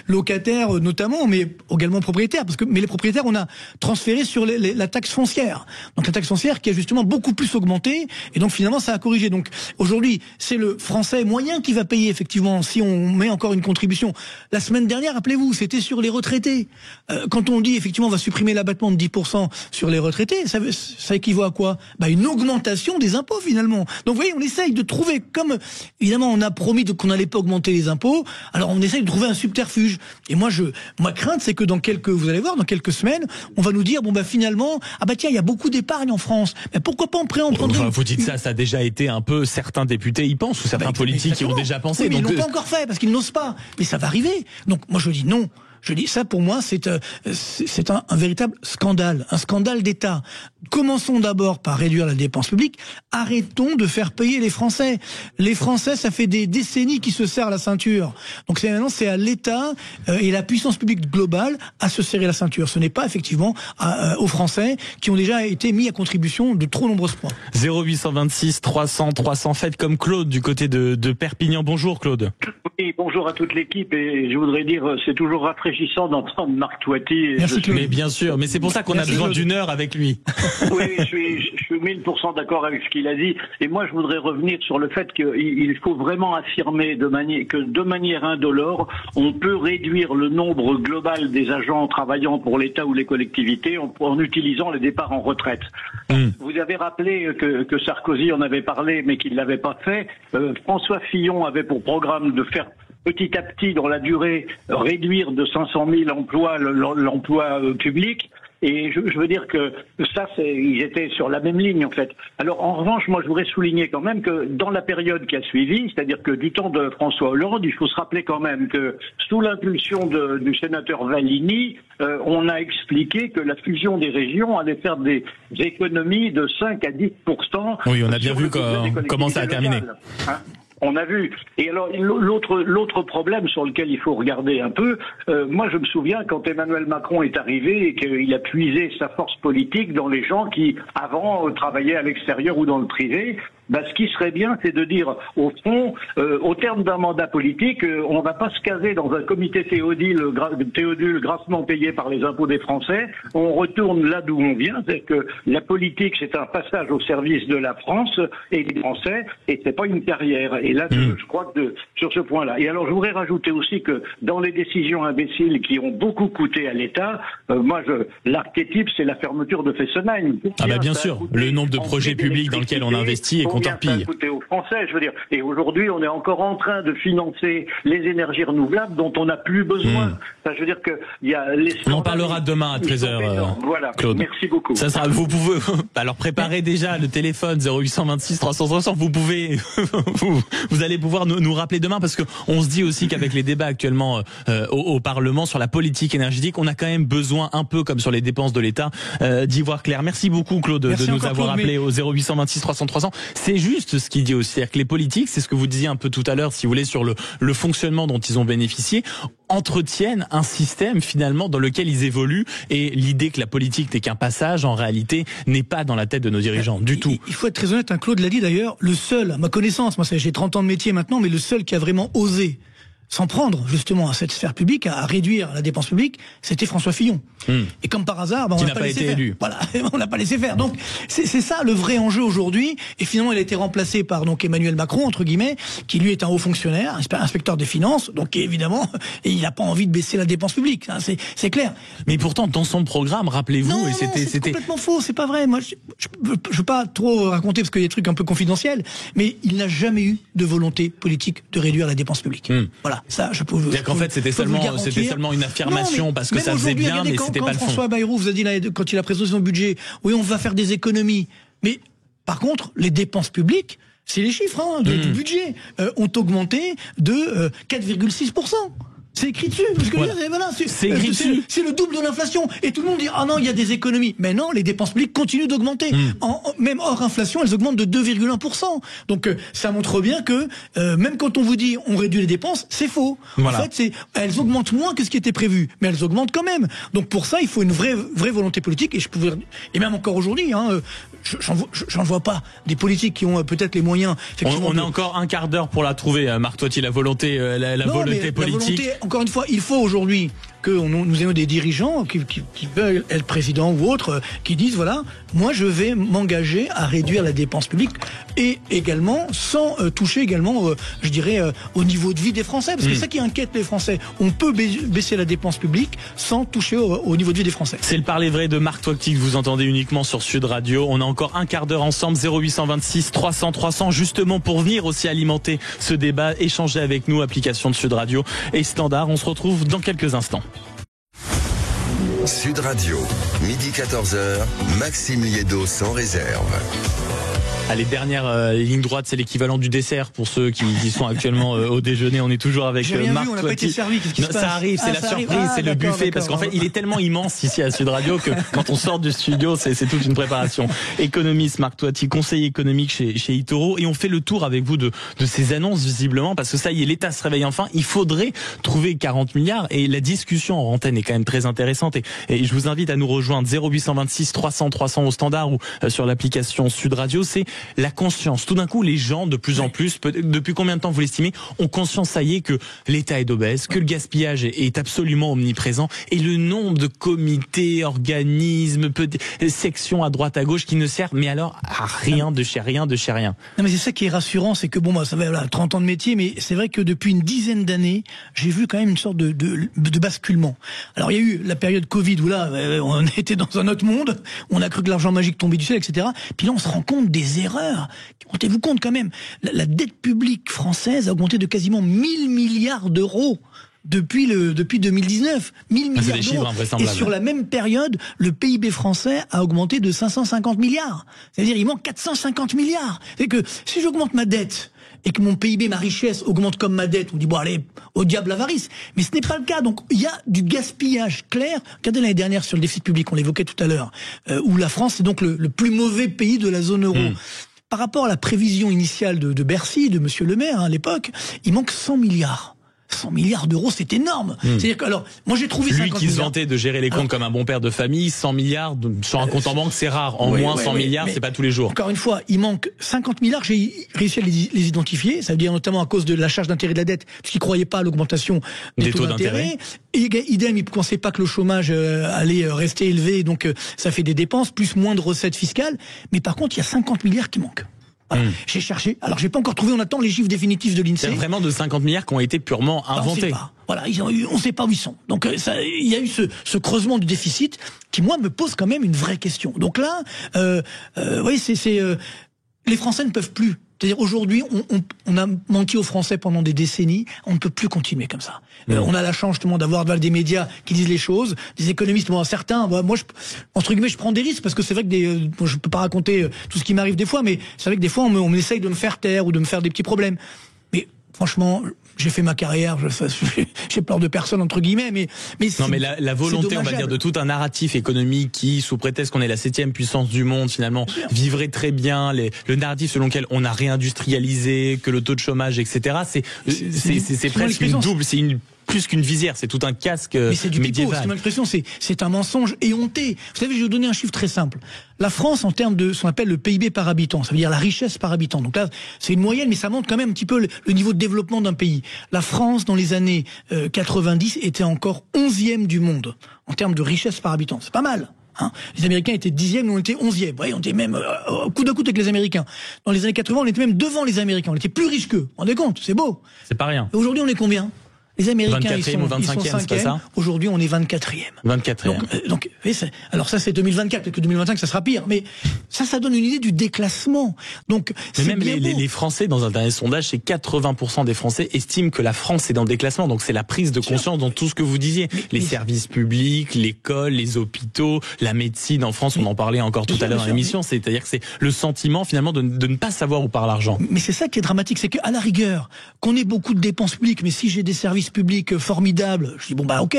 Speaker 12: locataires notamment, mais également propriétaires. Mais les propriétaires, on a transféré sur la taxe foncière. Donc la taxe foncière qui a justement beaucoup plus augmenté. Et donc finalement, ça a corrigé. Donc aujourd'hui, c'est le Français moyen qui va payer effectivement si on met encore une contribution. La semaine dernière, rappelez-vous, c'était sur les retraités. Quand on dit effectivement on va supprimer l'abattement de 10% sur les retraités, ça équivaut à quoi? Une augmentation des impôts finalement. Donc vous voyez, on essaye de trouver, comme évidemment on a promis qu'on n'allait pas augmenter les impôts, alors on essaye de trouver un subterfuge. Et ma crainte, c'est que vous allez voir, dans quelques semaines, on va nous dire finalement, tiens, il y a beaucoup d'épargne en France. Mais pourquoi pas en prendre
Speaker 8: vous dites ça a déjà été un peu, certains députés y pensent, ou certains politiques y ont déjà pensé.
Speaker 12: Oui, mais ils l'ont pas encore fait, parce qu'ils n'osent pas. Mais ça va arriver. Donc moi je dis non. Je dis ça, pour moi, c'est un véritable scandale, un scandale d'État. Commençons d'abord par réduire la dépense publique. Arrêtons de faire payer les Français. Les Français, ça fait des décennies qu'ils se serrent la ceinture. Donc maintenant, c'est à l'État et la puissance publique globale à se serrer la ceinture. Ce n'est pas effectivement aux Français qui ont déjà été mis à contribution de trop nombreux points.
Speaker 8: 0826 300 300. Faites comme Claude du côté de Perpignan. Bonjour Claude.
Speaker 15: Oui, bonjour à toute l'équipe, et je voudrais dire, c'est toujours rafraîchissant d'entendre Marc Toiti.
Speaker 8: Mais bien sûr, mais c'est pour ça qu'on a besoin d'une heure avec lui.
Speaker 15: Oui, je suis 1000% d'accord avec ce qu'il a dit, et moi je voudrais revenir sur le fait qu'il faut vraiment affirmer que de manière indolore, on peut réduire le nombre global des agents travaillant pour l'État ou les collectivités en utilisant les départs en retraite. Vous avez rappelé que Sarkozy en avait parlé, mais qu'il ne l'avait pas fait. François Fillon avait pour programme de faire petit à petit, dans la durée, réduire de 500 000 emplois l'emploi public. Et je veux dire que ça, ils étaient sur la même ligne, en fait. Alors, en revanche, moi, je voudrais souligner quand même que dans la période qui a suivi, c'est-à-dire que du temps de François Hollande, il faut se rappeler quand même que sous l'impulsion du sénateur Vallini, on a expliqué que la fusion des régions allait faire des économies de 5 à 10%.
Speaker 8: Oui, on a bien vu comment ça a terminé.
Speaker 15: On a vu. Et alors, l'autre problème sur lequel il faut regarder un peu, moi je me souviens quand Emmanuel Macron est arrivé et qu'il a puisé sa force politique dans les gens qui, avant, travaillaient à l'extérieur ou dans le privé. Ce qui serait bien, c'est de dire, au fond, au terme d'un mandat politique, on ne va pas se caser dans un comité Théodule grassement payé par les impôts des Français. On retourne là d'où on vient, c'est que la politique, c'est un passage au service de la France et des Français, et c'est pas une carrière. Et là, je crois que sur ce point-là. Et alors, je voudrais rajouter aussi que dans les décisions imbéciles qui ont beaucoup coûté à l'État, l'archétype, c'est la fermeture de Fessenheim.
Speaker 8: Bien sûr, le nombre de projets publics dans lesquels on investit est content pire.
Speaker 15: Coûté aux Français, je veux dire. Et aujourd'hui, on est encore en train de financer les énergies renouvelables dont on n'a plus besoin. Ça, je veux dire que il y a
Speaker 8: on en parlera demain à 13h.
Speaker 15: Voilà.
Speaker 8: Claude.
Speaker 15: Merci beaucoup.
Speaker 8: Ça sera. Vous pouvez. Alors préparez déjà le téléphone 0826 300 300. Vous pouvez. Vous allez pouvoir nous rappeler demain, parce que on se dit aussi qu'avec les débats actuellement au Parlement sur la politique énergétique, on a quand même besoin, un peu comme sur les dépenses de l'État, d'y voir clair. Merci beaucoup Claude de nous avoir appelé au 0826 300 300. C'est juste ce qu'il dit aussi, c'est-à-dire que les politiques, c'est ce que vous disiez un peu tout à l'heure, si vous voulez, sur le fonctionnement dont ils ont bénéficié, entretiennent un système finalement dans lequel ils évoluent, et l'idée que la politique n'est qu'un passage, en réalité, n'est pas dans la tête de nos dirigeants du tout.
Speaker 12: Il faut être très honnête, Claude l'a dit d'ailleurs, le seul, à ma connaissance, moi j'ai 30 ans de métier maintenant, mais le seul qui a vraiment osé s'en prendre justement à cette sphère publique, à réduire la dépense publique, c'était François Fillon. Et comme par hasard, on n'a pas été élu. Voilà, on n'a pas laissé faire. Donc c'est ça le vrai enjeu aujourd'hui. Et finalement, il a été remplacé par donc Emmanuel Macron entre guillemets, qui lui est un haut fonctionnaire, inspecteur des finances, donc évidemment, et il n'a pas envie de baisser la dépense publique. Hein, c'est clair.
Speaker 8: Mais pourtant, dans son programme, rappelez-vous, et c'était
Speaker 12: complètement faux. C'est pas vrai. Moi, je veux pas trop raconter parce qu'il y a des trucs un peu confidentiels, mais il n'a jamais eu de volonté politique de réduire la dépense publique. Voilà. Ça, je peux vous.
Speaker 8: C'est-à-dire qu'en fait, c'était seulement une affirmation parce que ça faisait bien, mais c'était pas le fond.
Speaker 12: François Bayrou vous a dit là, quand il a présenté son budget, oui, on va faire des économies. Mais par contre, les dépenses publiques, c'est les chiffres du budget, ont augmenté de 4,6%. C'est écrit dessus. Voilà. C'est écrit dessus. C'est le double de l'inflation. Et tout le monde dit ah non, il y a des économies. Mais non, les dépenses publiques continuent d'augmenter. Même hors inflation, elles augmentent de 2,1%. Donc ça montre bien que même quand on vous dit on réduit les dépenses, c'est faux. Voilà. En fait, elles augmentent moins que ce qui était prévu, mais elles augmentent quand même. Donc pour ça, il faut une vraie volonté politique. Et même encore aujourd'hui, j'en vois pas des politiques qui ont peut-être les moyens.
Speaker 8: On a encore un quart d'heure pour la trouver, Marc. Toi, la volonté, la volonté politique.
Speaker 12: Encore une fois, il faut aujourd'hui que nous ayons des dirigeants qui veulent être présidents ou autres, qui disent voilà, moi je vais m'engager à réduire la dépense publique et également sans toucher également, je dirais, au niveau de vie des Français, parce que c'est ça qui inquiète les Français. On peut baisser la dépense publique sans toucher au niveau de vie des Français.
Speaker 8: C'est le parler vrai de Marc Toiti que vous entendez uniquement sur Sud Radio. On a encore un quart d'heure ensemble, 0826 300 300, justement pour venir aussi alimenter ce débat, échanger avec nous, application de Sud Radio et Standard. On se retrouve dans quelques instants.
Speaker 1: Sud Radio, midi 14h, Maxime Liédo sans réserve.
Speaker 8: Allez, dernière ligne droite, c'est l'équivalent du dessert pour ceux qui sont actuellement au déjeuner. On est toujours avec Marc.
Speaker 12: On n'a pas été servi. Qu'est-ce qui se passe ?
Speaker 8: Ça arrive, c'est la surprise, c'est le buffet, parce qu'en fait, il est tellement immense ici à Sud Radio que quand on sort du studio, c'est toute une préparation. Économiste Marc Toiti, conseiller économique chez eToro, et on fait le tour avec vous de ces annonces visiblement, parce que ça y est, l'État se réveille enfin. Il faudrait trouver 40 milliards et la discussion en antenne est quand même très intéressante. Et je vous invite à nous rejoindre 0826 300 300 au standard ou sur l'application Sud Radio. C'est la conscience. Tout d'un coup, les gens, de plus en plus, depuis combien de temps vous l'estimez, ont conscience, ça y est, que l'État est obèse, que le gaspillage est absolument omniprésent, et le nombre de comités, organismes, sections à droite, à gauche, qui ne servent, mais alors, à rien de chez rien.
Speaker 12: Non, mais c'est ça qui est rassurant, c'est que ça fait 30 ans de métier, mais c'est vrai que depuis une dizaine d'années, j'ai vu quand même une sorte de basculement. Alors, il y a eu la période Covid, où là, on était dans un autre monde, on a cru que l'argent magique tombait du ciel, etc. Puis là, on se rend compte des erreurs. Rendez-vous compte quand même, la dette publique française a augmenté de quasiment 1000 milliards d'euros depuis 2019. 1000 milliards d'euros. Et sur la même période, le PIB français a augmenté de 550 milliards. C'est-à-dire, il manque 450 milliards. C'est que si j'augmente ma dette et que mon PIB, ma richesse, augmente comme ma dette, on dit, bon, allez, au diable l'avarice. Mais ce n'est pas le cas. Donc, il y a du gaspillage clair. Regardez l'année dernière sur le déficit public, on l'évoquait tout à l'heure, où la France est donc le plus mauvais pays de la zone euro. Par rapport à la prévision initiale de Bercy, de Monsieur Le Maire, à l'époque, il manque 100 milliards. 100 milliards d'euros, c'est énorme. C'est-à-dire que, alors, moi j'ai trouvé 50
Speaker 8: milliards. Lui qui se vantait de gérer les comptes comme un bon père de famille, 100 milliards sur un compte en banque, c'est rare. En moins 100 milliards, c'est pas tous les jours.
Speaker 12: Encore une fois, il manque 50 milliards, j'ai réussi à les identifier. Ça veut dire notamment à cause de la charge d'intérêt de la dette, puisqu'ils croyaient pas à l'augmentation des taux d'intérêt. Et idem, ils pensaient pas que le chômage allait rester élevé, donc ça fait des dépenses, plus moins de recettes fiscales. Mais par contre, il y a 50 milliards qui manquent. Voilà. J'ai cherché, alors j'ai pas encore trouvé, on attend les chiffres définitifs de l'INSEE.
Speaker 8: C'est vraiment de 50 milliards qui ont été purement inventés.
Speaker 12: On sait pas. Voilà, on sait pas où ils sont. Donc il y a eu ce creusement du déficit qui, moi, me pose quand même une vraie question. Donc là, oui, les Français ne peuvent plus. C'est-à-dire aujourd'hui, on a menti aux Français pendant des décennies, on ne peut plus continuer comme ça. On a la chance justement d'avoir des médias qui disent les choses, des économistes, certains, moi, entre guillemets, je prends des risques parce que c'est vrai que je peux pas raconter tout ce qui m'arrive des fois, mais c'est vrai que des fois on essaye de me faire taire ou de me faire des petits problèmes. Mais franchement, j'ai fait ma carrière, j'ai peur de personne entre guillemets, mais
Speaker 8: non, mais la volonté, on va dire, de tout un narratif économique qui, sous prétexte qu'on est la 7e puissance du monde, finalement, vivrait très bien, le narratif selon lequel on a réindustrialisé, que le taux de chômage, etc. C'est presque une double, c'est une plus qu'une visière, c'est tout un casque
Speaker 12: mais c'est du pipeau,
Speaker 8: médiéval.
Speaker 12: c'est une expression, c'est un mensonge éhonté. Vous savez, je vais vous donner un chiffre très simple. La France, en termes de ce qu'on appelle le PIB par habitant, ça veut dire la richesse par habitant. Donc là, c'est une moyenne, mais ça montre quand même un petit peu le niveau de développement d'un pays. La France, dans les années 90, était encore 11e du monde en termes de richesse par habitant. C'est pas mal. Hein, les Américains étaient 10e, nous on était 11e. Ouais, on était même coude à coude avec les Américains. Dans les années 80, on était même devant les Américains. On était plus riches qu'eux. Vous vous rendez compte? C'est beau.
Speaker 8: C'est pas rien.
Speaker 12: Et aujourd'hui, on est combien? Les Américains, ils sont
Speaker 8: 5e.
Speaker 12: Aujourd'hui, on est 24e.
Speaker 8: 24e.
Speaker 12: Donc, alors ça, c'est 2024. Peut-être que 2025, ça sera pire. Mais ça donne une idée du déclassement. Donc,
Speaker 8: mais même les Français, dans un dernier sondage, c'est 80% des Français estiment que la France est dans le déclassement. Donc, c'est la prise de conscience dans tout ce que vous disiez. Les services publics, l'école, les hôpitaux, la médecine en France, on en parlait encore tout à l'heure dans l'émission. C'est-à-dire que c'est le sentiment, finalement, de ne pas savoir où part l'argent.
Speaker 12: Mais c'est ça qui est dramatique. C'est qu'à la rigueur, qu'on ait beaucoup de dépenses publiques, mais si j'ai des services public formidable, je dis bon bah ok,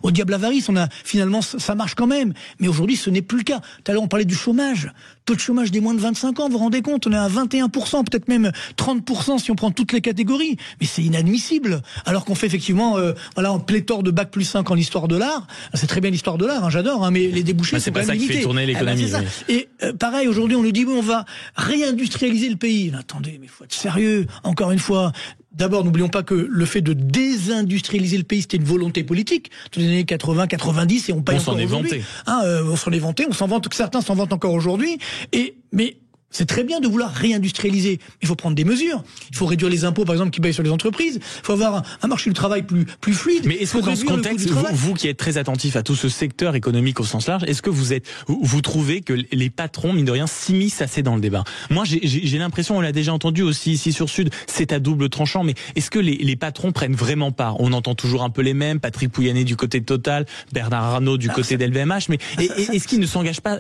Speaker 12: au diable avarice, finalement ça marche quand même. Mais aujourd'hui ce n'est plus le cas. Tout à l'heure on parlait du chômage, taux de chômage des moins de 25 ans, vous vous rendez compte, on est à 21%, peut-être même 30% si on prend toutes les catégories. Mais c'est inadmissible. Alors qu'on fait effectivement un pléthore de bac plus 5 en histoire de l'art. C'est très bien l'histoire de l'art, j'adore, mais les débouchés sont quand même limités.
Speaker 8: C'est pas ça qui fait tourner l'économie.
Speaker 12: Et pareil, aujourd'hui on nous dit on va réindustrialiser le pays. Attendez, mais faut être sérieux. Encore une fois. D'abord, n'oublions pas que le fait de désindustrialiser le pays, c'était une volonté politique. Dans les années 80, 90, et on paye encore aujourd'hui. On s'en est vanté, on s'en vante, que certains s'en vantent encore aujourd'hui. Mais c'est très bien de vouloir réindustrialiser. Il faut prendre des mesures. Il faut réduire les impôts, par exemple, qui payent sur les entreprises. Il faut avoir un marché du travail plus fluide.
Speaker 8: Mais est-ce que dans ce contexte, vous qui êtes très attentif à tout ce secteur économique au sens large, est-ce que vous trouvez que les patrons, mine de rien, s'immiscent assez dans le débat? Moi, j'ai l'impression, on l'a déjà entendu aussi ici sur Sud, c'est à double tranchant, mais est-ce que les patrons prennent vraiment part? On entend toujours un peu les mêmes, Patrick Pouyanné du côté de Total, Bernard Arnault du côté d'LVMH, mais est-ce qu'ils ne s'engagent pas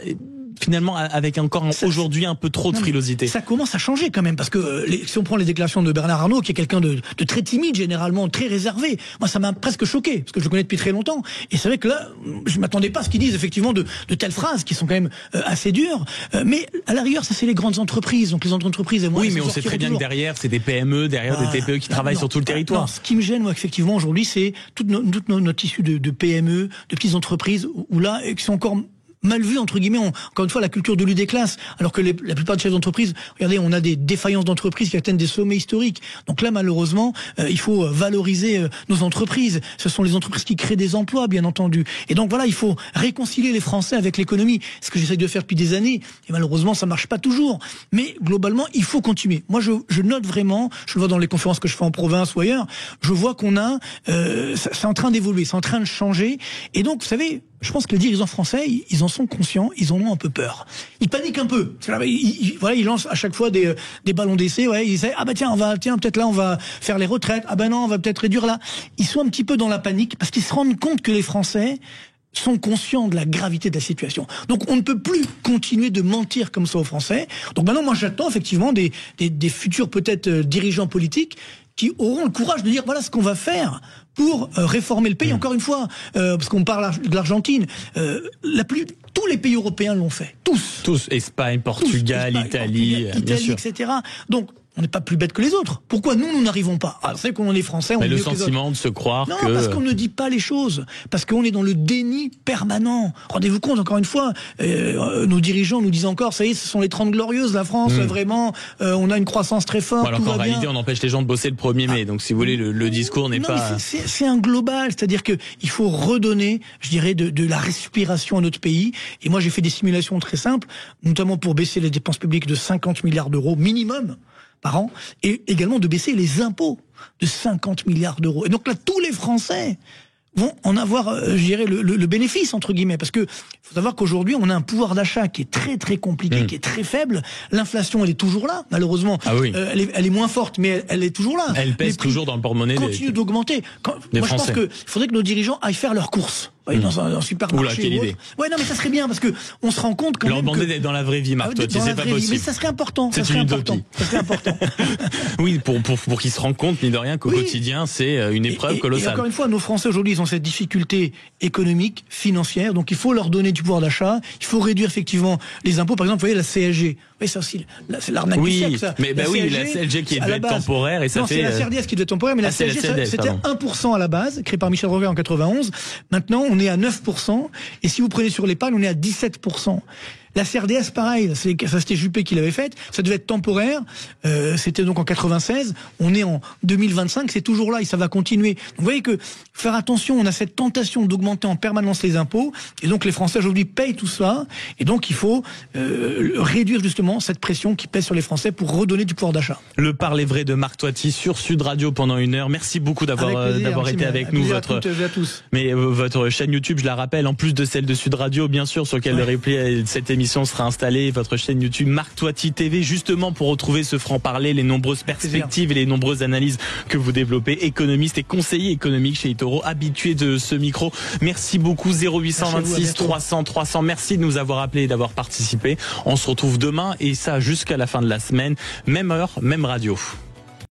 Speaker 8: finalement avec encore aujourd'hui un peu trop de frilosité?
Speaker 12: Ça commence à changer quand même, parce que si on prend les déclarations de Bernard Arnault, qui est quelqu'un de très timide généralement, très réservé, moi ça m'a presque choqué, parce que je le connais depuis très longtemps, et c'est vrai que là, je m'attendais pas à ce qu'ils disent effectivement de telles phrases qui sont quand même assez dures, mais à la rigueur ça c'est les grandes entreprises, donc les entreprises...
Speaker 8: Oui, mais on sait très bien que derrière c'est des PME, derrière des TPE qui travaillent sur tout le territoire.
Speaker 12: Non, ce qui me gêne moi effectivement aujourd'hui, c'est toute notre issue de PME, de petites entreprises, où là, qui sont encore mal vu, entre guillemets, encore une fois, la culture de lutte des classes, alors que la plupart des chefs d'entreprise, regardez, on a des défaillances d'entreprises qui atteignent des sommets historiques. Donc là, malheureusement, il faut valoriser nos entreprises. Ce sont les entreprises qui créent des emplois, bien entendu. Et donc voilà, il faut réconcilier les Français avec l'économie. Ce que j'essaie de faire depuis des années, et malheureusement, ça marche pas toujours. Mais globalement, il faut continuer. Moi, je note vraiment, je le vois dans les conférences que je fais en province ou ailleurs, je vois qu'on a, c'est en train d'évoluer, c'est en train de changer. Et donc, vous savez, je pense que les dirigeants français, ils en sont conscients, ils en ont un peu peur. Ils paniquent un peu. Ils lancent à chaque fois des ballons d'essai. Ouais, ils disent peut-être là on va faire les retraites. Ah ben non, on va peut-être réduire là. Ils sont un petit peu dans la panique parce qu'ils se rendent compte que les Français sont conscients de la gravité de la situation. Donc on ne peut plus continuer de mentir comme ça aux Français. Donc maintenant, moi j'attends effectivement des futurs peut-être dirigeants politiques qui auront le courage de dire voilà ce qu'on va faire pour réformer le pays. Encore une fois, parce qu'on parle de l'Argentine, tous les pays européens l'ont fait. Tous.
Speaker 8: Espagne, Portugal, Italie, bien sûr.
Speaker 12: etc. Donc, on n'est pas plus bête que les autres. Pourquoi nous n'arrivons pas? Alors, c'est qu'on est français, on est
Speaker 8: le
Speaker 12: mieux que les autres.
Speaker 8: sentiment de se croire
Speaker 12: que... Non, parce qu'on ne dit pas les choses. Parce qu'on est dans le déni permanent. Rendez-vous compte, encore une fois, nos dirigeants nous disent encore, ça y est, ce sont les 30 glorieuses, la France, vraiment, on a une croissance très forte,
Speaker 8: alors qu'en réalité, on empêche les gens de bosser le 1er mai. Donc, si vous voulez, le discours n'est pas...
Speaker 12: C'est un global. C'est-à-dire que il faut redonner, je dirais, de la respiration à notre pays. Et moi, j'ai fait des simulations très simples, notamment pour baisser les dépenses publiques de 50 milliards d'euros minimum par an, et également de baisser les impôts de 50 milliards d'euros. Et donc là, tous les Français vont en avoir, je dirais, le bénéfice, entre guillemets. Parce que faut savoir qu'aujourd'hui, on a un pouvoir d'achat qui est très très compliqué, qui est très faible. L'inflation, elle est toujours là, malheureusement.
Speaker 8: Ah oui.
Speaker 12: Elle est moins forte, mais elle est toujours là.
Speaker 8: Elle pèse toujours dans le porte-monnaie.
Speaker 12: Continue d'augmenter. Moi, je pense qu'il faudrait que nos dirigeants aillent faire leurs courses. Dans un supermarché.
Speaker 8: Oula, quelle idée.
Speaker 12: Ouais, non, mais ça serait bien, parce que on se rend compte quand même.
Speaker 8: Leur demander d'être dans la vraie vie, Marc, toi, c'est pas possible.
Speaker 12: Mais ça serait important.
Speaker 8: C'est une utopie.
Speaker 12: Ça serait important.
Speaker 8: Oui, pour qu'ils se rendent compte, mine de rien, qu'au quotidien, c'est une épreuve colossale.
Speaker 12: Et encore une fois, nos Français aujourd'hui, ils ont cette difficulté économique, financière, donc il faut leur donner du pouvoir d'achat, il faut réduire effectivement les impôts. Par exemple, vous voyez, la CSG. Mais ça aussi, c'est l'arnaque du siècle, ça.
Speaker 8: Mais la CSG qui devait être temporaire et ça fait...
Speaker 12: Non, c'est la CRDS qui devait être temporaire, mais la CSG, c'était 1% à la base, créé par Michel Rocard en 91. Maintenant, on est à 9%. Et si vous prenez sur l'épargne, on est à 17%. La CRDS, pareil, ça c'était Juppé qui l'avait faite, ça devait être temporaire, c'était donc en 96, on est en 2025, c'est toujours là et ça va continuer. Donc vous voyez que faire attention, on a cette tentation d'augmenter en permanence les impôts, et donc les Français aujourd'hui payent tout ça, et donc il faut réduire justement cette pression qui pèse sur les Français pour redonner du pouvoir d'achat.
Speaker 8: Le Parler vrai de Marc Toiti sur Sud Radio pendant 1 heure. Merci beaucoup d'avoir été avec nous. Votre chaîne YouTube, je la rappelle, en plus de celle de Sud Radio, bien sûr, sur laquelle le replay de cette émission sera installée, votre chaîne YouTube Marc Toiti TV, justement pour retrouver ce franc-parler, les nombreuses perspectives et les nombreuses analyses que vous développez, économiste et conseiller économique chez eToro, habitué de ce micro. Merci beaucoup. 0826 300 300. Merci de nous avoir appelés et d'avoir participé. On se retrouve demain et ça jusqu'à la fin de la semaine. Même heure, même radio.